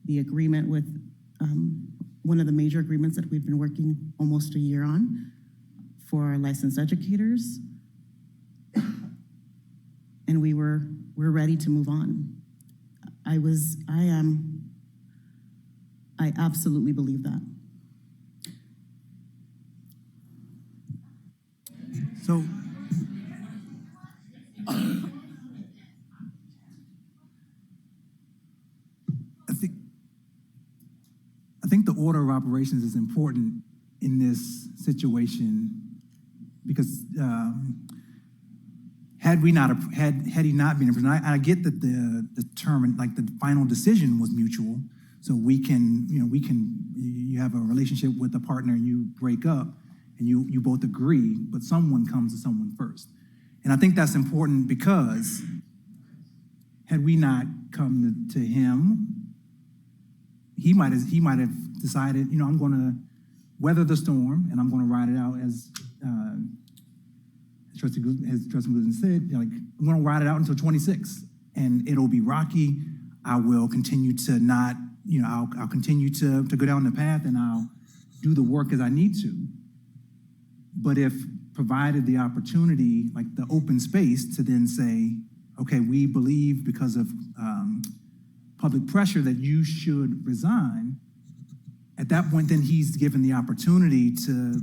the agreement with one of the major agreements that we've been working almost a year on for our licensed educators. And we're ready to move on. I absolutely believe that. So, I think the order of operations is important in this situation because had he not been in prison, I get that the term and like the final decision was mutual. So you have a relationship with a partner and you break up and you both agree, but someone comes to someone first. And I think that's important because had we not come to him, he might have decided, I'm going to weather the storm and I'm going to ride it out as Trustee Guzman said, I'm going to ride it out until 26 and it'll be rocky. I will continue to not, I'll continue to go down the path and I'll do the work as I need to. But if provided the opportunity, like the open space to then say, okay, we believe because of public pressure that you should resign, at that point, then he's given the opportunity to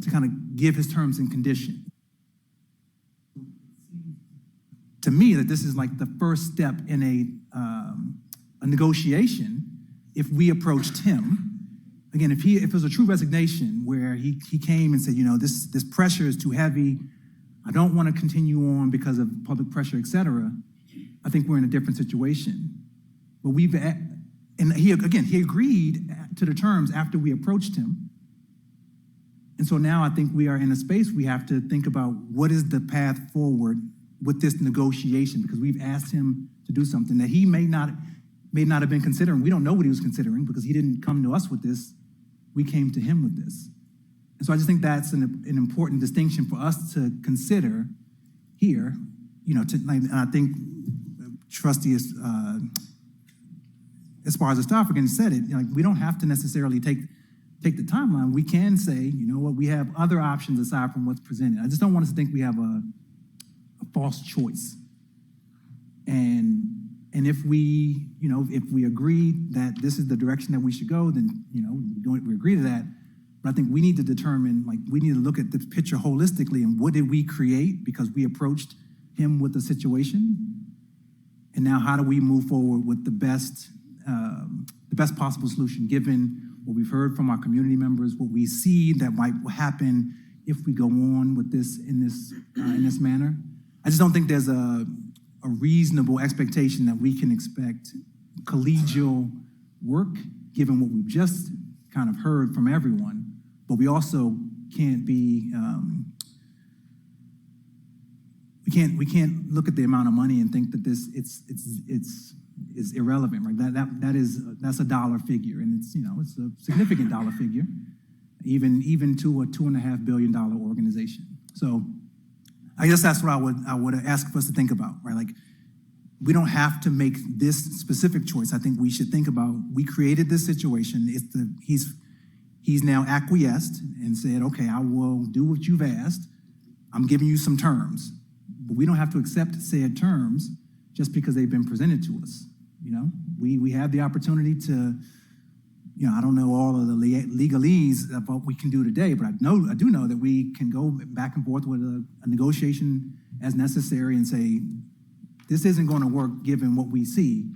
kind of give his terms and conditions. To me, that this is like the first step in a negotiation. If we approached him, again, if it was a true resignation where he came and said, this pressure is too heavy, I don't want to continue on because of public pressure, et cetera, I think we're in a different situation. But he agreed to the terms after we approached him. And so now I think we are in a space we have to think about what is the path forward with this negotiation, because we've asked him to do something that he may not have been considering. We don't know what he was considering because he didn't come to us with this. We came to him with this. And so I just think that's an important distinction for us to consider here, and I think Trustee as far as the staff again said it, we don't have to necessarily take the timeline. We can say, we have other options aside from what's presented. I just don't want us to think we have a false choice. And if we agree that this is the direction that we should go, then, we agree to that. But I think we need to determine, we need to look at the picture holistically and what did we create because we approached him with the situation. And now how do we move forward with the best possible solution given what we've heard from our community members, what we see that might happen if we go on with this in this manner. I just don't think there's a reasonable expectation that we can expect collegial work given what we've just kind of heard from everyone, but we also can't be, we can't look at the amount of money and think that is irrelevant, right? That's a dollar figure, and it's a significant dollar figure, even to a $2.5 billion organization. So I guess that's what I would ask us to think about, right? We don't have to make this specific choice. I think we should think about, we created this situation. He's now acquiesced and said, okay, I will do what you've asked. I'm giving you some terms, but we don't have to accept said terms just because they've been presented to us. We have the opportunity to, I don't know all of the legalese of what we can do today, but I do know that we can go back and forth with a negotiation as necessary and say, this isn't going to work given what we see,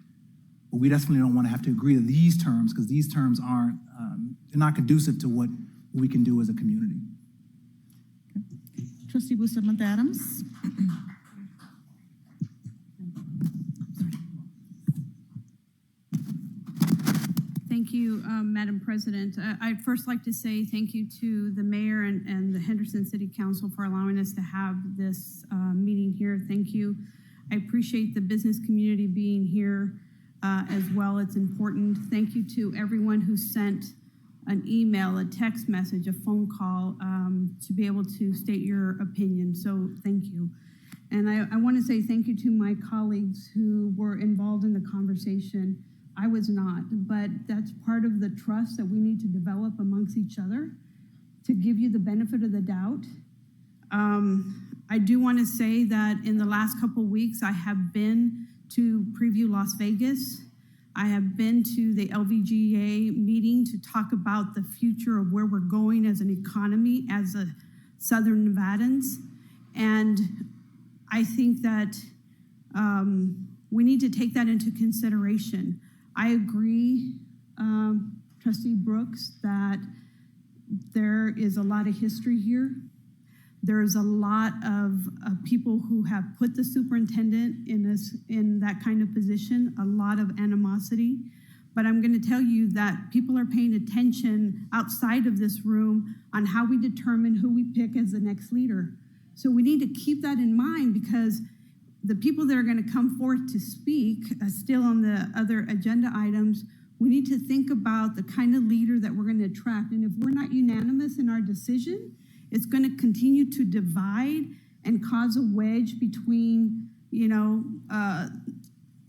but we definitely don't want to have to agree to these terms because these terms aren't, they're not conducive to what we can do as a community. Trustee Bustamante Adams. Thank you, Madam President. I'd first like to say thank you to the mayor and the Henderson City Council for allowing us to have this meeting here. Thank you. I appreciate the business community being here. as well. It's important. Thank you to everyone who sent an email, a text message, a phone call to be able to state your opinion. So thank you. And I want to say thank you to my colleagues who were involved in the conversation. I was not, but that's part of the trust that we need to develop amongst each other to give you the benefit of the doubt. I do want to say that in the last couple of weeks, I have been to preview Las Vegas. I have been to the LVGA meeting to talk about the future of where we're going as an economy, as a Southern Nevadans. And I think that we need to take that into consideration. I agree, Trustee Brooks, that there is a lot of history here. There's a lot of people who have put the superintendent in that kind of position, a lot of animosity. But I'm going to tell you that people are paying attention outside of this room on how we determine who we pick as the next leader. So we need to keep that in mind, because the people that are going to come forth to speak, still on the other agenda items, we need to think about the kind of leader that we're going to attract. And if we're not unanimous in our decision, it's going to continue to divide and cause a wedge between,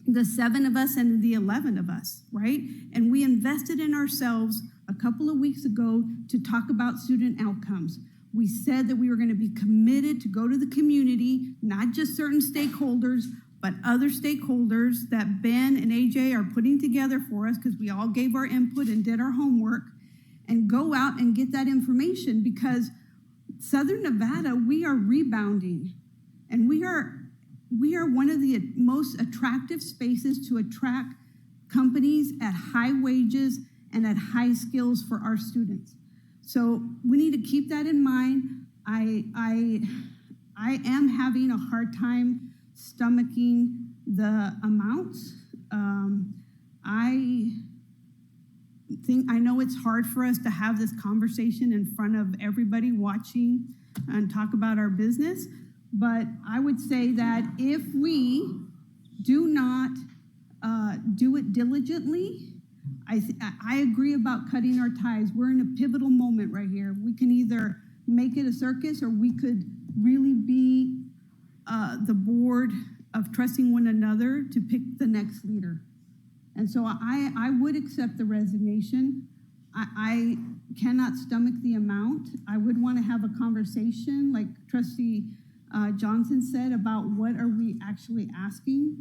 the 7 of us and the 11 of us, right? And we invested in ourselves a couple of weeks ago to talk about student outcomes. We said that we were going to be committed to go to the community, not just certain stakeholders, but other stakeholders that Ben and AJ are putting together for us, because we all gave our input and did our homework, and go out and get that information, because Southern Nevada, we are rebounding, and we are one of the most attractive spaces to attract companies at high wages and at high skills for our students. So we need to keep that in mind. I am having a hard time stomaching the amounts. I know it's hard for us to have this conversation in front of everybody watching and talk about our business, but I would say that if we do not do it diligently, I agree about cutting our ties. We're in a pivotal moment right here. We can either make it a circus, or we could really be the board of trusting one another to pick the next leader. And so I would accept the resignation. I cannot stomach the amount. I would want to have a conversation, like Trustee Johnson said, about what are we actually asking,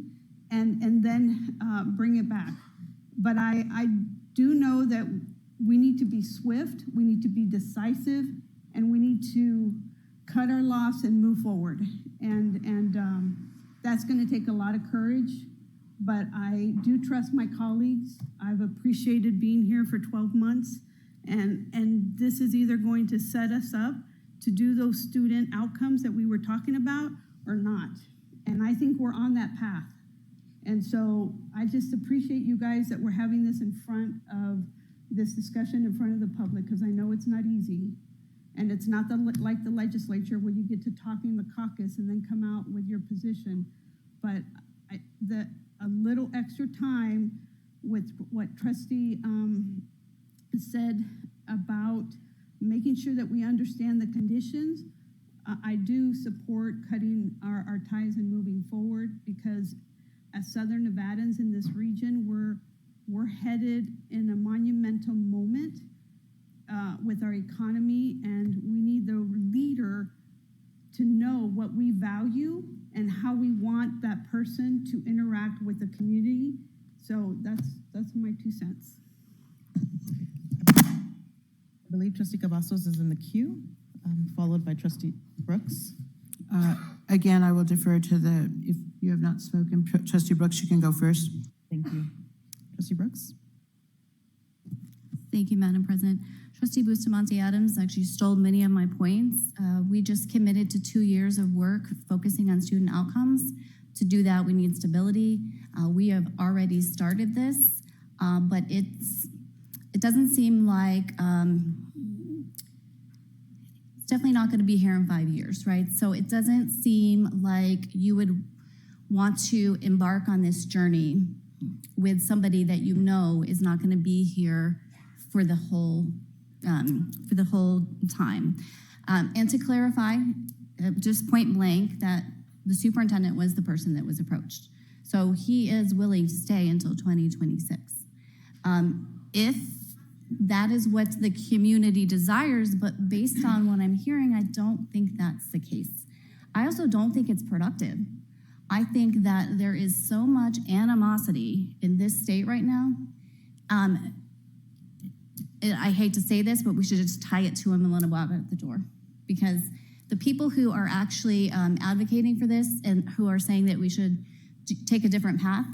and then bring it back. But I do know that we need to be swift, we need to be decisive, and we need to cut our loss and move forward. And that's going to take a lot of courage. But I do trust my colleagues. I've appreciated being here for 12 months. And this is either going to set us up to do those student outcomes that we were talking about or not. And I think we're on that path. And so I just appreciate you guys that we're having this in front of this discussion in front of the public, because I know it's not easy. And it's not like the legislature where you get to talk in the caucus and then come out with your position. But a little extra time with what Trustee said about making sure that we understand the conditions, I do support cutting our ties and moving forward, because as Southern Nevadans in this region, we're headed in a monumental moment with our economy, and we need the leader to know what we value and how we want that person to interact with the community. So that's my 2 cents. I believe Trustee Cavazos is in the queue, followed by Trustee Brooks. Again, I will defer to if you have not spoken, Trustee Brooks, you can go first. Thank you. Trustee Brooks? Thank you, Madam President. Trustee Bustamante Adams actually stole many of my points. We just committed to 2 years of work focusing on student outcomes. To do that, we need stability. We have already started this, but it doesn't seem like it's definitely not going to be here in 5 years, right? So it doesn't seem like you would want to embark on this journey with somebody that you know is not going to be here for the whole time. And to clarify, just point blank, that the superintendent was the person that was approached. So he is willing to stay until 2026. If that is what the community desires, but based on what I'm hearing, I don't think that's the case. I also don't think it's productive. I think that there is so much animosity in this state right now. I hate to say this, but we should just tie it to him and let him walk out the door. Because the people who are actually advocating for this and who are saying that we should take a different path,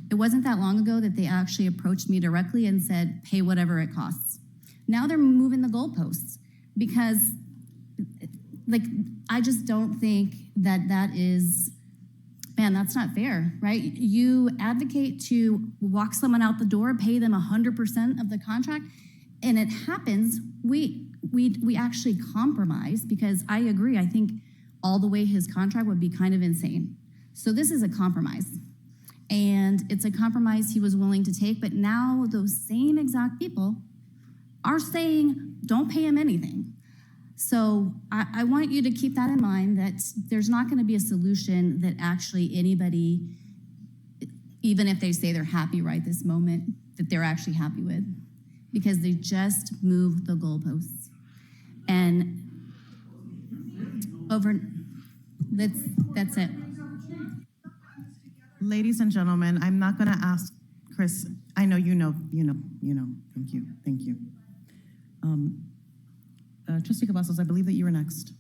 it wasn't that long ago that they actually approached me directly and said, pay whatever it costs. Now they're moving the goalposts because, like, I just don't think that that is, man, that's not fair, right? You advocate to walk someone out the door, pay them 100% of the contract, and it happens, we actually compromise, because I agree, I think all the way his contract would be kind of insane. So this is a compromise. And it's a compromise he was willing to take, but now those same exact people are saying, don't pay him anything. So I want you to keep that in mind, that there's not going to be a solution that actually anybody, even if they say they're happy right this moment, that they're actually happy with, because they just moved the goalposts. And that's it. Ladies and gentlemen, I'm not going to ask Chris. I know you know. Thank you. Trustee Cavazos, I believe that you were next.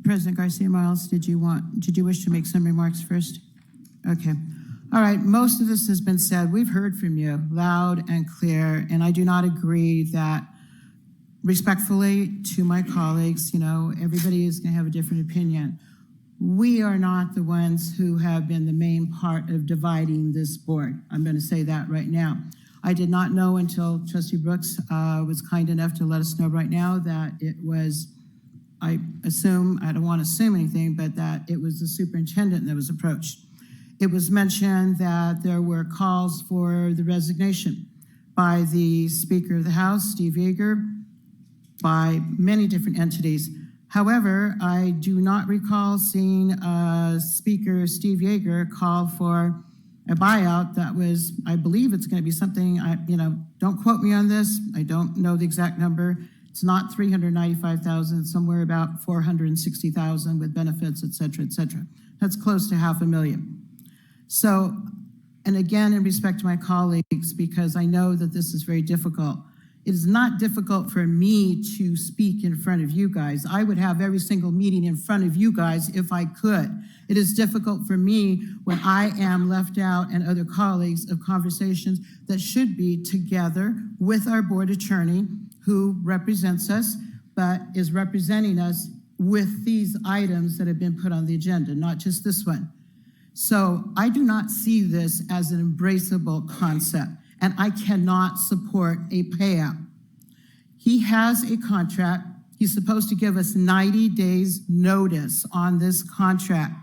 President Garcia Morales, did you wish to make some remarks first? Okay. All right, most of this has been said. We've heard from you loud and clear, and I do not agree that, respectfully to my colleagues, everybody is going to have a different opinion. We are not the ones who have been the main part of dividing this board. I'm going to say that right now. I did not know until Trustee Brooks was kind enough to let us know right now that it was, I don't want to assume anything, but that it was the superintendent that was approached. It was mentioned that there were calls for the resignation by the Speaker of the House, Steve Yeager, by many different entities. However, I do not recall seeing Speaker Steve Yeager call for a buyout that was, I believe it's going to be something, don't quote me on this. I don't know the exact number. It's not 395,000, it's somewhere about 460,000 with benefits, et cetera, et cetera. That's close to $500,000. So, and again, in respect to my colleagues, because I know that this is very difficult, it is not difficult for me to speak in front of you guys. I would have every single meeting in front of you guys if I could. It is difficult for me when I am left out and other colleagues of conversations that should be together with our board attorney who represents us, but is representing us with these items that have been put on the agenda, not just this one. So I do not see this as an embraceable concept, and I cannot support a payout. He has a contract. He's supposed to give us 90 days notice on this contract.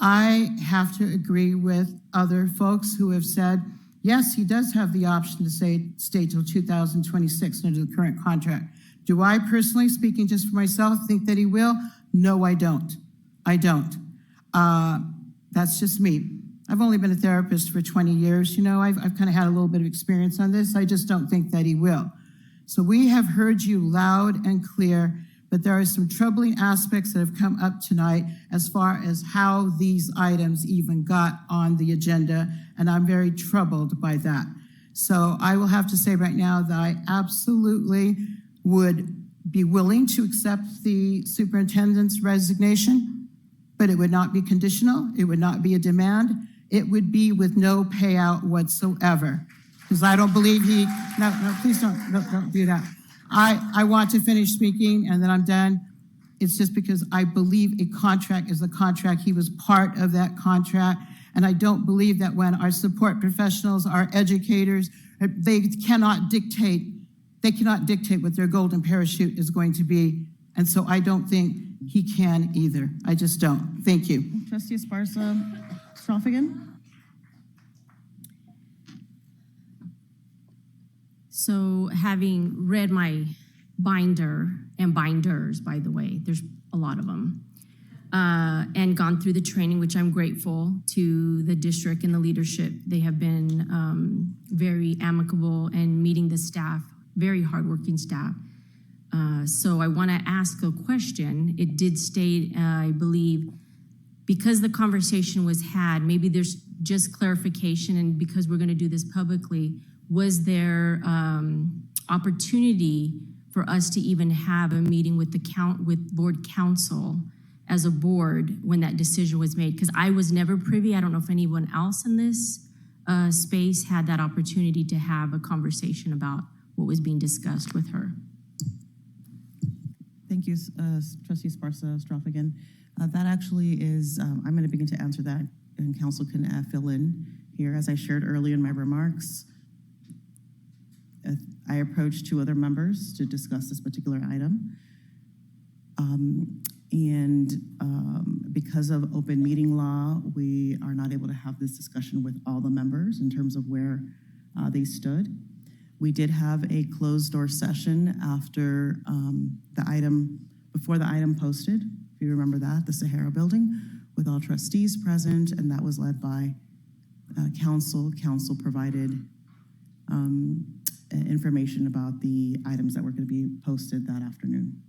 I have to agree with other folks who have said, yes, he does have the option to stay till 2026 under the current contract. Do I personally, speaking just for myself, think that he will? No, I don't. That's just me. I've only been a therapist for 20 years. I've kind of had a little bit of experience on this. I just don't think that he will. So we have heard you loud and clear, but there are some troubling aspects that have come up tonight as far as how these items even got on the agenda, and I'm very troubled by that. So I will have to say right now that I absolutely would be willing to accept the superintendent's resignation, but it would not be conditional. It would not be a demand. It would be with no payout whatsoever. Because I don't believe no, please don't do that. I want to finish speaking and then I'm done. It's just because I believe a contract is a contract. He was part of that contract. And I don't believe that when our support professionals, our educators, they cannot dictate what their golden parachute is going to be. And so I don't think he can either. I just don't. Thank you. Trustee Esparza, Strofigan? So having read my binder and binders, by the way, there's a lot of them, and gone through the training, which I'm grateful to the district and the leadership. They have been very amicable and meeting the staff, very hardworking staff. So I want to ask a question. It did state, I believe, because the conversation was had, maybe there's just clarification, and because we're going to do this publicly, was there opportunity for us to even have a meeting with with board council as a board when that decision was made? Because I was never privy. I don't know if anyone else in this space had that opportunity to have a conversation about what was being discussed with her. Thank you, Trustee Stroff again. That actually is, I'm going to begin to answer that, and council can fill in here. As I shared earlier in my remarks, I approached 2 other members to discuss this particular item. Because of open meeting law, we are not able to have this discussion with all the members in terms of where they stood. We did have a closed door session after before the item posted, if you remember that, the Sahara building, with all trustees present, and that was led by council. Council provided information about the items that were going to be posted that afternoon.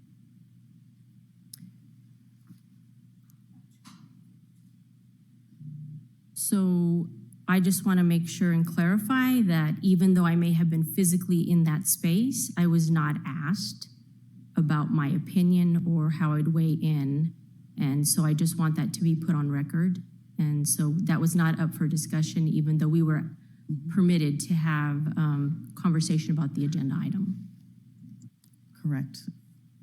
So I just want to make sure and clarify that even though I may have been physically in that space, I was not asked about my opinion or how I'd weigh in. And so I just want that to be put on record. And so that was not up for discussion, even though we were permitted to have conversation about the agenda item. Correct.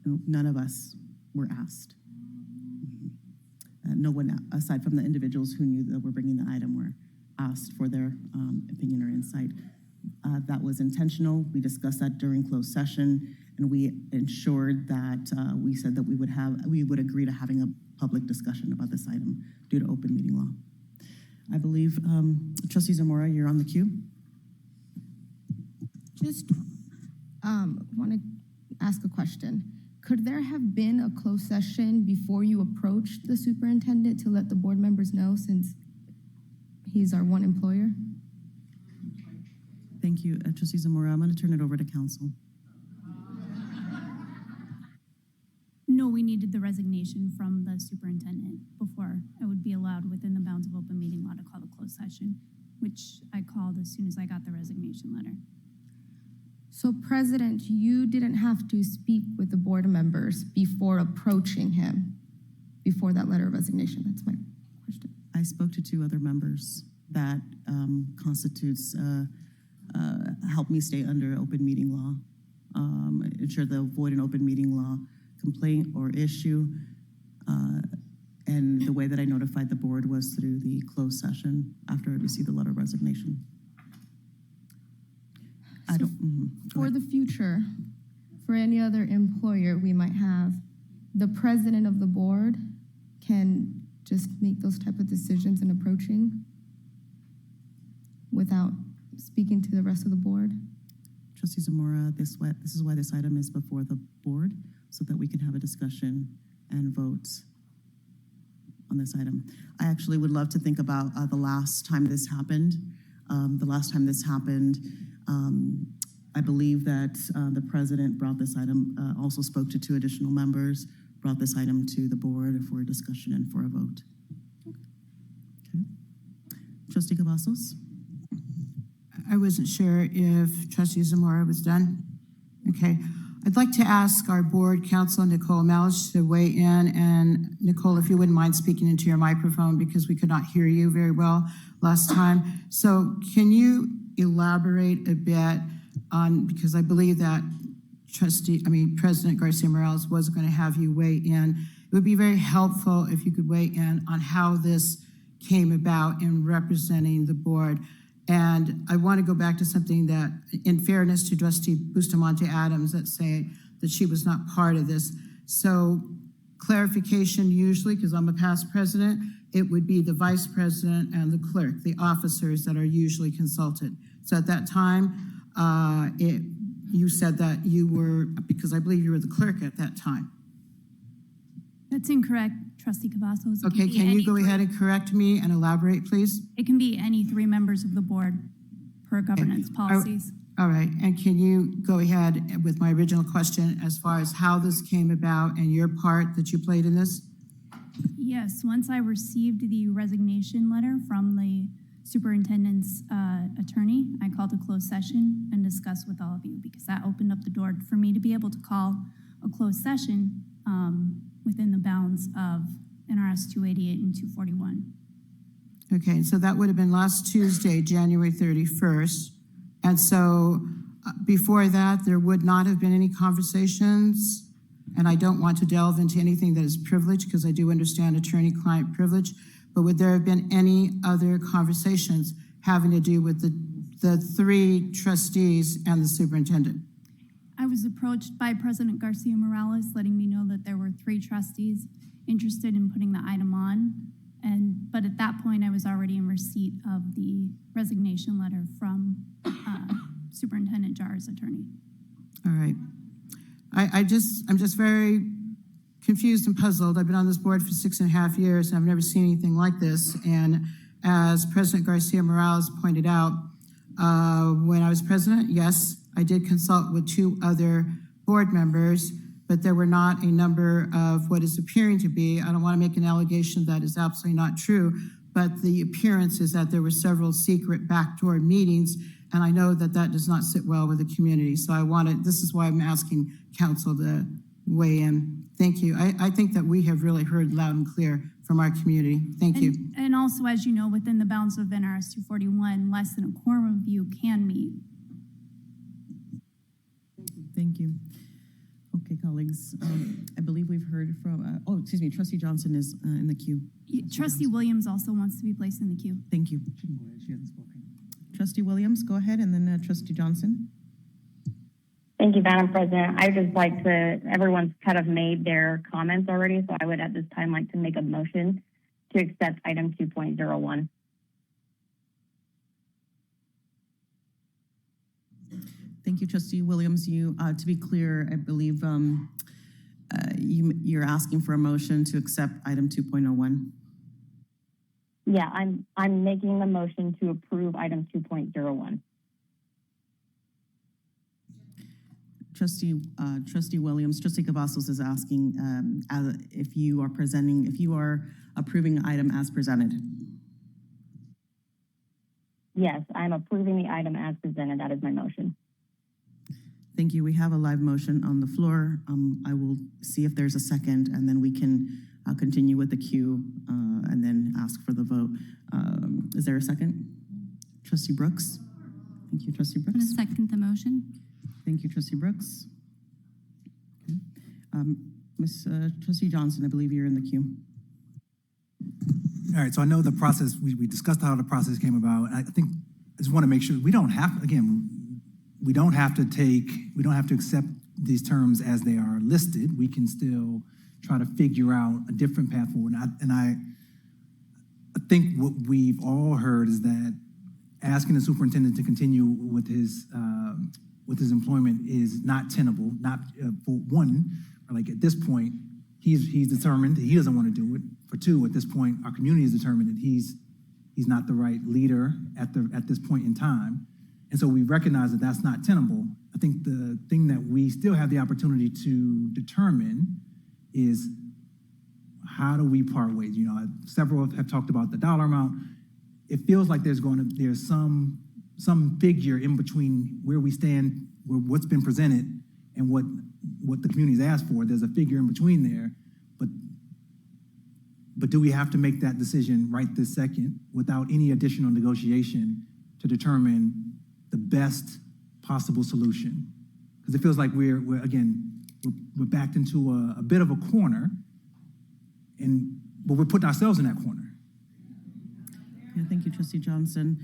None of us were asked. No one, aside from the individuals who knew that we're bringing the item, were asked for their opinion or insight. That was intentional. We discussed that during closed session, and we ensured that we said that we would agree to having a public discussion about this item due to open meeting law. I believe, Trustee Zamora, you're on the queue. Just want to ask a question. Could there have been a closed session before you approached the superintendent to let the board members know, since he's our one employer? Thank you, Trustee Zamora. I'm going to turn it over to council. No, we needed the resignation from the superintendent before I would be allowed within the bounds of open meeting law to call the closed session, which I called as soon as I got the resignation letter. So, President, you didn't have to speak with the board members before approaching him, before that letter of resignation. That's my question. I spoke to 2 other members. That constitutes, help me stay under open meeting law, ensure the avoid an open meeting law complaint or issue. And the way that I notified the board was through the closed session after I received the letter of resignation. For the future, for any other employer we might have, the president of the board can just make those type of decisions in approaching without speaking to the rest of the board? Trustee Zamora, this is why this item is before the board, so that we can have a discussion and vote on this item. I actually would love to think about the last time this happened. I believe that the president brought this item, also spoke to 2 additional members, brought this item to the board for a discussion and for a vote. Okay. Trustee Cavazos? I wasn't sure if Trustee Zamora was done. Okay. I'd like to ask our board counsel, Nicole Malish, to weigh in. And Nicole, if you wouldn't mind speaking into your microphone, because we could not hear you very well last time. So can you elaborate a bit on, because I believe that President Garcia Morales was going to have you weigh in. It would be very helpful if you could weigh in on how this came about in representing the board. And I want to go back to something that, in fairness to Trustee Bustamante Adams, that say that she was not part of this. So clarification usually, because I'm a past president, it would be the vice president and the clerk, the officers that are usually consulted. So at that time, you said that you were, because I believe you were the clerk at that time. That's incorrect, Trustee Cavazos. It Okay, be can you any go three- ahead and correct me and elaborate, please? It can be any 3 members of the board per governance policies. All right, and can you go ahead with my original question as far as how this came about and your part that you played in this? Yes, once I received the resignation letter from the superintendent's attorney, I called a closed session and discussed with all of you because that opened up the door for me to be able to call a closed session within the bounds of NRS 288 and 241. Okay, so that would have been last Tuesday, January 31st. And so before that, there would not have been any conversations. And I don't want to delve into anything that is privileged because I do understand attorney-client privilege. But would there have been any other conversations having to do with the 3 trustees and the superintendent? I was approached by President Garcia Morales, letting me know that there were 3 trustees interested in putting the item on. But at that point, I was already in receipt of the resignation letter from Superintendent Jara's attorney. All right. I'm just very confused and puzzled. I've been on this board for 6.5 years, and I've never seen anything like this. And as President Garcia Morales pointed out, when I was president, yes, I did consult with 2 other board members, but there were not a number of what is appearing to be, I don't want to make an allegation that is absolutely not true, but the appearance is that there were several secret backdoor meetings, and I know that that does not sit well with the community. So this is why I'm asking council to weigh in. Thank you. I think that we have really heard loud and clear from our community. Thank you. And also, as you know, within the bounds of NRS 241, less than a quorum of you can meet. Thank you. Okay, colleagues, I believe we've heard from, Trustee Johnson is in the queue. Trustee Williams also wants to be placed in the queue. Thank you. She hasn't spoken. Trustee Williams, go ahead, and then Trustee Johnson. Thank you, Madam President. I just like to, everyone's kind of made their comments already, so I would at this time like to make a motion to accept item 2.01. Thank you, Trustee Williams. To be clear, I believe you're asking for a motion to accept item 2.01. Yeah, I'm making the motion to approve item 2.01. Trustee Williams, Trustee Cavazos is asking if you are approving the item as presented. Yes, I'm approving the item as presented. That is my motion. Thank you. We have a live motion on the floor. I will see if there's a second, and then we can continue with the queue and then ask for the vote. Is there a second? Trustee Brooks? Thank you, Trustee Brooks. I'm going to second the motion. Thank you, Trustee Brooks. Okay. Trustee Johnson, I believe you're in the queue. All right, so I know the process, we discussed how the process came about. I think I just want to make sure we don't have to accept these terms as they are listed. We can still try to figure out a different path forward. And I think what we've all heard is that asking the superintendent to continue with his employment is not tenable. Not for one, like at this point, he's determined that he doesn't want to do it. For 2, at this point, our community is determined that he's not the right leader at this point in time. And so we recognize that that's not tenable. I think the thing that we still have the opportunity to determine is how do we part ways? You know, several have talked about the dollar amount. It feels like there's some figure in between where we stand, what's been presented, and what the community's asked for. There's a figure in between there, but do we have to make that decision right this second without any additional negotiation to determine the best possible solution? Because it feels like we're backed into a bit of a corner, but we're putting ourselves in that corner. Yeah, thank you, Trustee Johnson.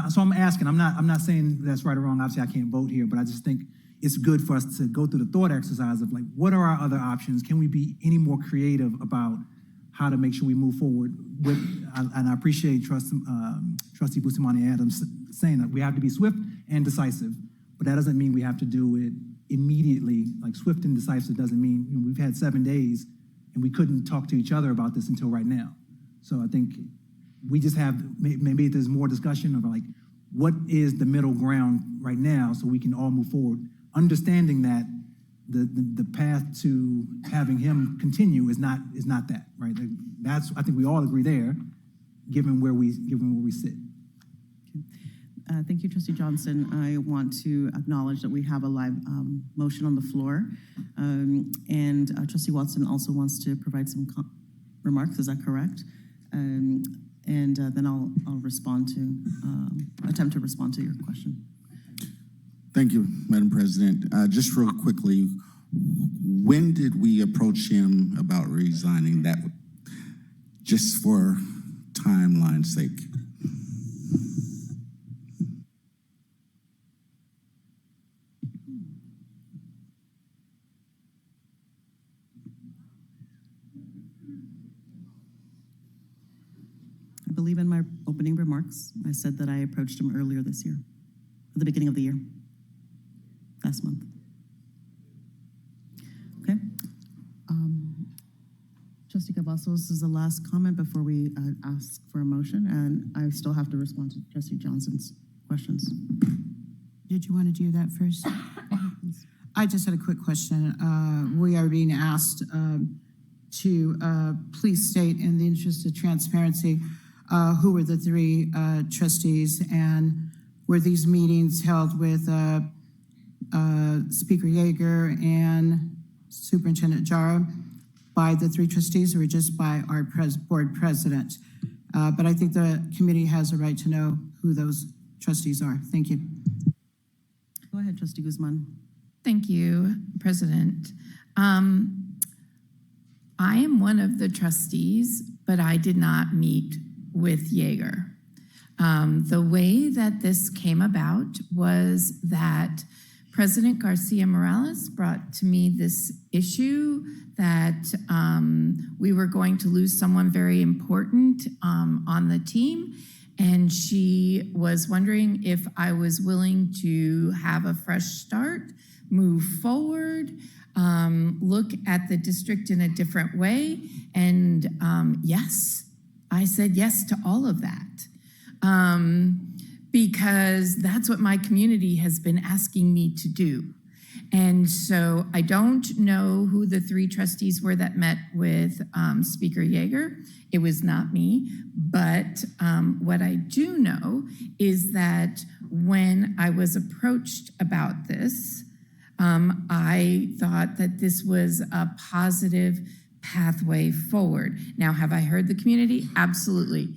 So I'm asking, I'm not saying that's right or wrong. Obviously, I can't vote here, but I just think it's good for us to go through the thought exercise of like, what are our other options? Can we be any more creative about how to make sure we move forward with, and I appreciate Trustee Bustamante Adams saying that we have to be swift and decisive, but that doesn't mean we have to do it immediately, like swift and decisive doesn't mean, we've had 7 days and we couldn't talk to each other about this until right now. So I think we just have, maybe there's more discussion of like, what is the middle ground right now so we can all move forward, understanding that the path to having him continue is not that, right? Like, that's, I think we all agree there, given where we sit. Thank you, Trustee Johnson. I want to acknowledge that we have a live motion on the floor. And Trustee Watson also wants to provide some remarks. Is that correct? And then I'll respond to, attempt to respond to your question. Thank you, Madam President. Just real quickly, when did we approach him about resigning? That, just for timeline's sake. I believe in my opening remarks, I said that I approached him earlier this year, at the beginning of the year, last month. Okay. Trustee Cavazos is the last comment before we ask for a motion, and I still have to respond to Trustee Johnson's questions. Did you want to do that first? I just had a quick question. We are being asked to please state, in the interest of transparency, who were the 3 trustees, and were these meetings held with Speaker Yeager and Superintendent Jara by the 3 trustees, or just by our board president? But I think the committee has a right to know who those trustees are. Thank you. Go ahead, Trustee Guzman. Thank you, President. I am one of the trustees, but I did not meet with Yeager. The way that this came about was that President Garcia Morales brought to me this issue that we were going to lose someone very important on the team, and she was wondering if I was willing to have a fresh start, move forward, look at the district in a different way, and yes, I said yes to all of that. Because that's what my community has been asking me to do. And so I don't know who the 3 trustees were that met with Speaker Yeager. It was not me. But what I do know is that when I was approached about this, I thought that this was a positive pathway forward. Now, have I heard the community? Absolutely.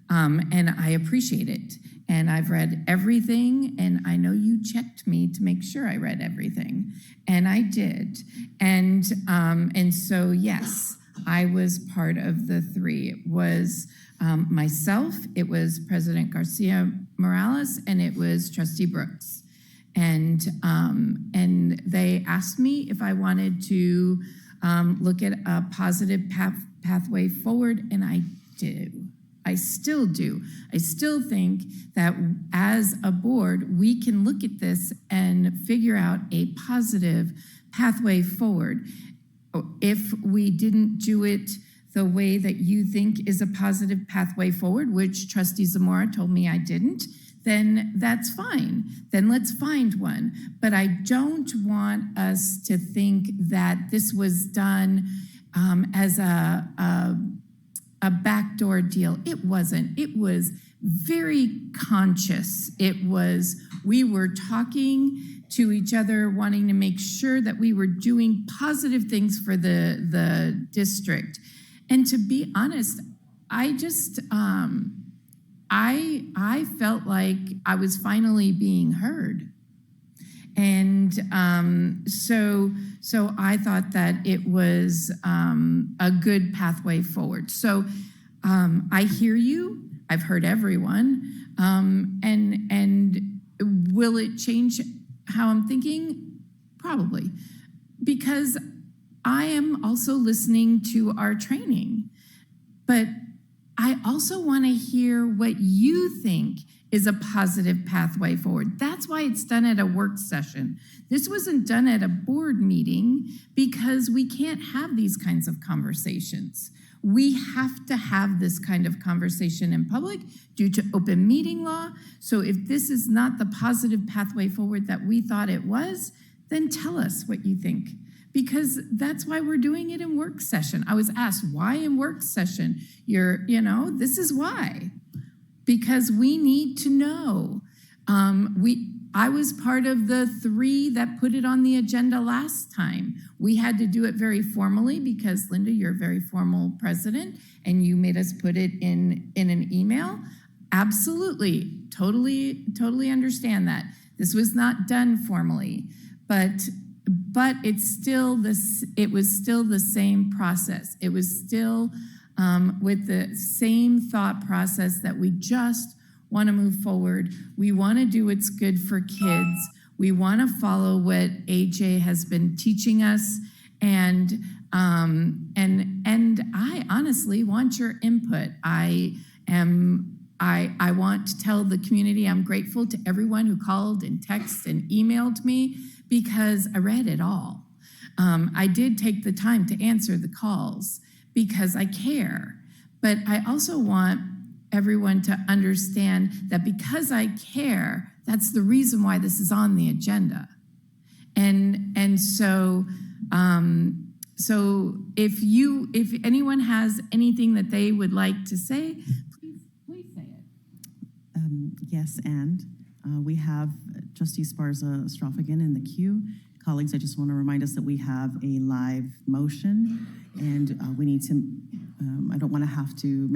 And I appreciate it. And I've read everything, and I know you checked me to make sure I read everything, and I did. And so, yes, I was part of the 3. It was myself, it was President Garcia Morales, and it was Trustee Brooks. And they asked me if I wanted to look at a positive pathway forward, and I do. I still do. I still think that as a board, we can look at this and figure out a positive pathway forward. If we didn't do it the way that you think is a positive pathway forward, which Trustee Zamora told me I didn't, then that's fine. Then let's find one. But I don't want us to think that this was done as a backdoor deal. It wasn't. It was very conscious. It was, we were talking to each other, wanting to make sure that we were doing positive things for the district. And to be honest, I just, I felt like I was finally being heard. And so I thought that it was a good pathway forward. So I hear you. I've heard everyone. And will it change how I'm thinking? Probably. Because I am also listening to our training. But I also want to hear what you think is a positive pathway forward. That's why it's done at a work session. This wasn't done at a board meeting because we can't have these kinds of conversations. We have to have this kind of conversation in public due to open meeting law. So if this is not the positive pathway forward that we thought it was, then tell us what you think. Because that's why we're doing it in work session. I was asked, why in work session? This is why. Because we need to know. I was part of the 3 that put it on the agenda last time. We had to do it very formally because, Linda, you're a very formal president, and you made us put it in an email. Absolutely, totally understand that. This was not done formally, but it's still this. It was still the same process. It was still with the same thought process that we just want to move forward. We want to do what's good for kids. We want to follow what AJ has been teaching us, and I honestly want your input. I want to tell the community I'm grateful to everyone who called and texted and emailed me because I read it all. I did take the time to answer the calls because I care, but I also want everyone to understand that because I care, that's the reason why this is on the agenda. And so if anyone has anything that they would like to say, please say it. Yes, and we have Trustee Sparza Strofagan in the queue. Colleagues, I just want to remind us that we have a live motion, and we need to, I don't want to have to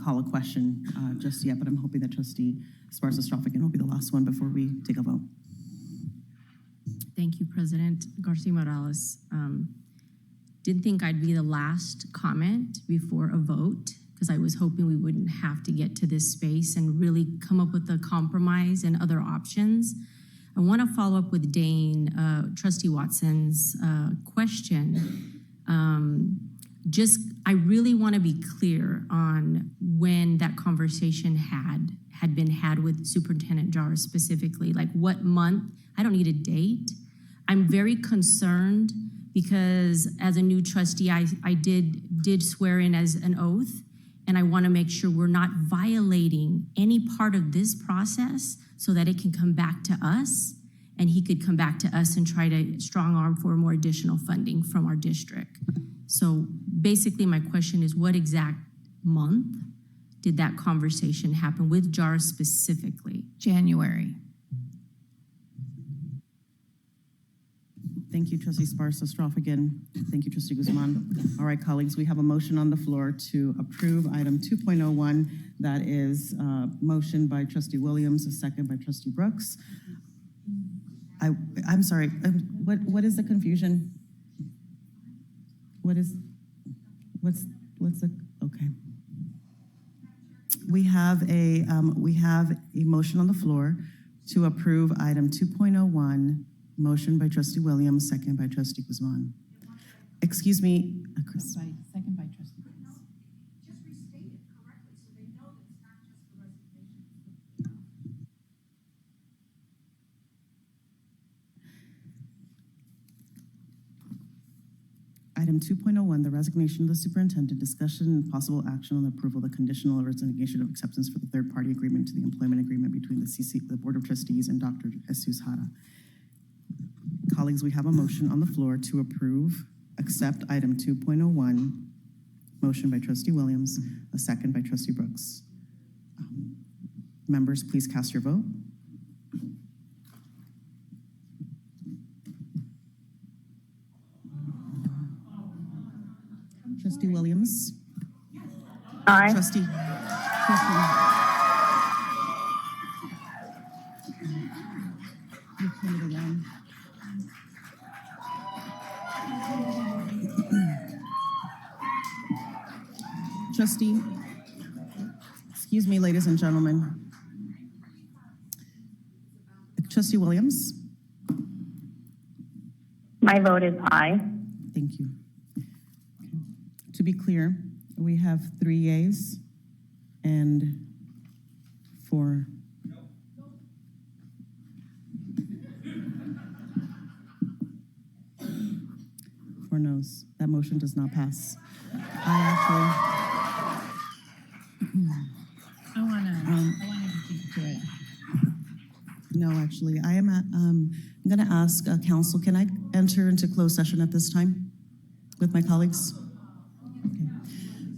call a question just yet, but I'm hoping that Trustee Sparza Strofagan will be the last one before we take a vote. Thank you, President Garcia Morales. Didn't think I'd be the last comment before a vote because I was hoping we wouldn't have to get to this space and really come up with a compromise and other options. I want to follow up with Dane, Trustee Watson's question. I really want to be clear on when that conversation had been had with Superintendent Jara specifically, like what month. I don't need a date. I'm very concerned because as a new trustee, I did swear in as an oath, and I want to make sure we're not violating any part of this process so that it can come back to us and he could come back to us and try to strong arm for more additional funding from our district. So basically my question is, what exact month did that conversation happen with Jara specifically? January. Thank you, Trustee Sparza Strofagan. Thank you, Trustee Guzman. All right, colleagues, we have a motion on the floor to approve item 2.01. That is motion by Trustee Williams, a second by Trustee Brooks. I'm sorry, what is the confusion? What's the, okay. We have a motion on the floor to approve item 2.01, motion by Trustee Williams, second by Trustee Guzman. Excuse me, Chris. Second by Trustee Brooks. Just restate it correctly so they know that it's not just the resignation. Item 2.01, the resignation of the superintendent, discussion and possible action on the approval of the conditional resignation of acceptance for the third-party agreement to the employment agreement between the Board of Trustees and Dr. Jesus Jara. Colleagues, we have a motion on the floor to accept item 2.01, motion by Trustee Williams, a second by Trustee Brooks. Members, please cast your vote. Trustee Williams. Aye. Trustee. Trustee, excuse me, ladies and gentlemen. Trustee Williams? My vote is aye. Thank you. To be clear, we have 3 yeas and 4 4 noes. That motion does not pass. I want to keep to it. No, actually, I'm going to ask council, can I enter into closed session at this time with my colleagues? Okay.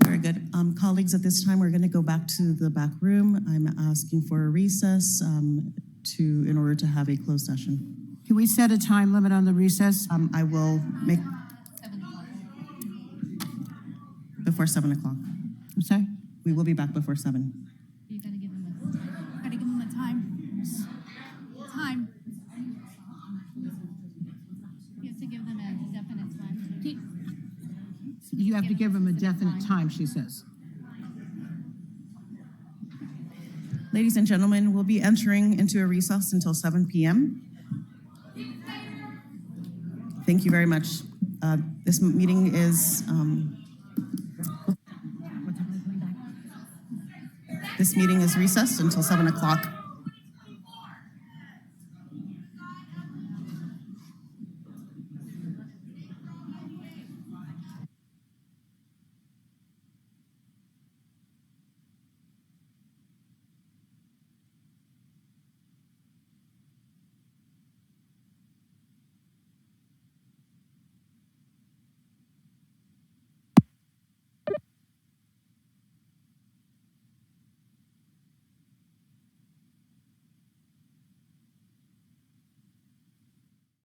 Very good. Colleagues, at this time, we're going to go back to the back room. I'm asking for a recess in order to have a closed session. Can we set a time limit on the recess? I will make 7 o'clock. before 7 o'clock. I'm sorry? We will be back before 7. You gotta give them a time. Time. you have to give them a definite time. You have to give them a definite time, she says. Ladies and gentlemen, we'll be entering into a recess until 7 p.m. Thank you very much. This meeting is recessed until 7 o'clock.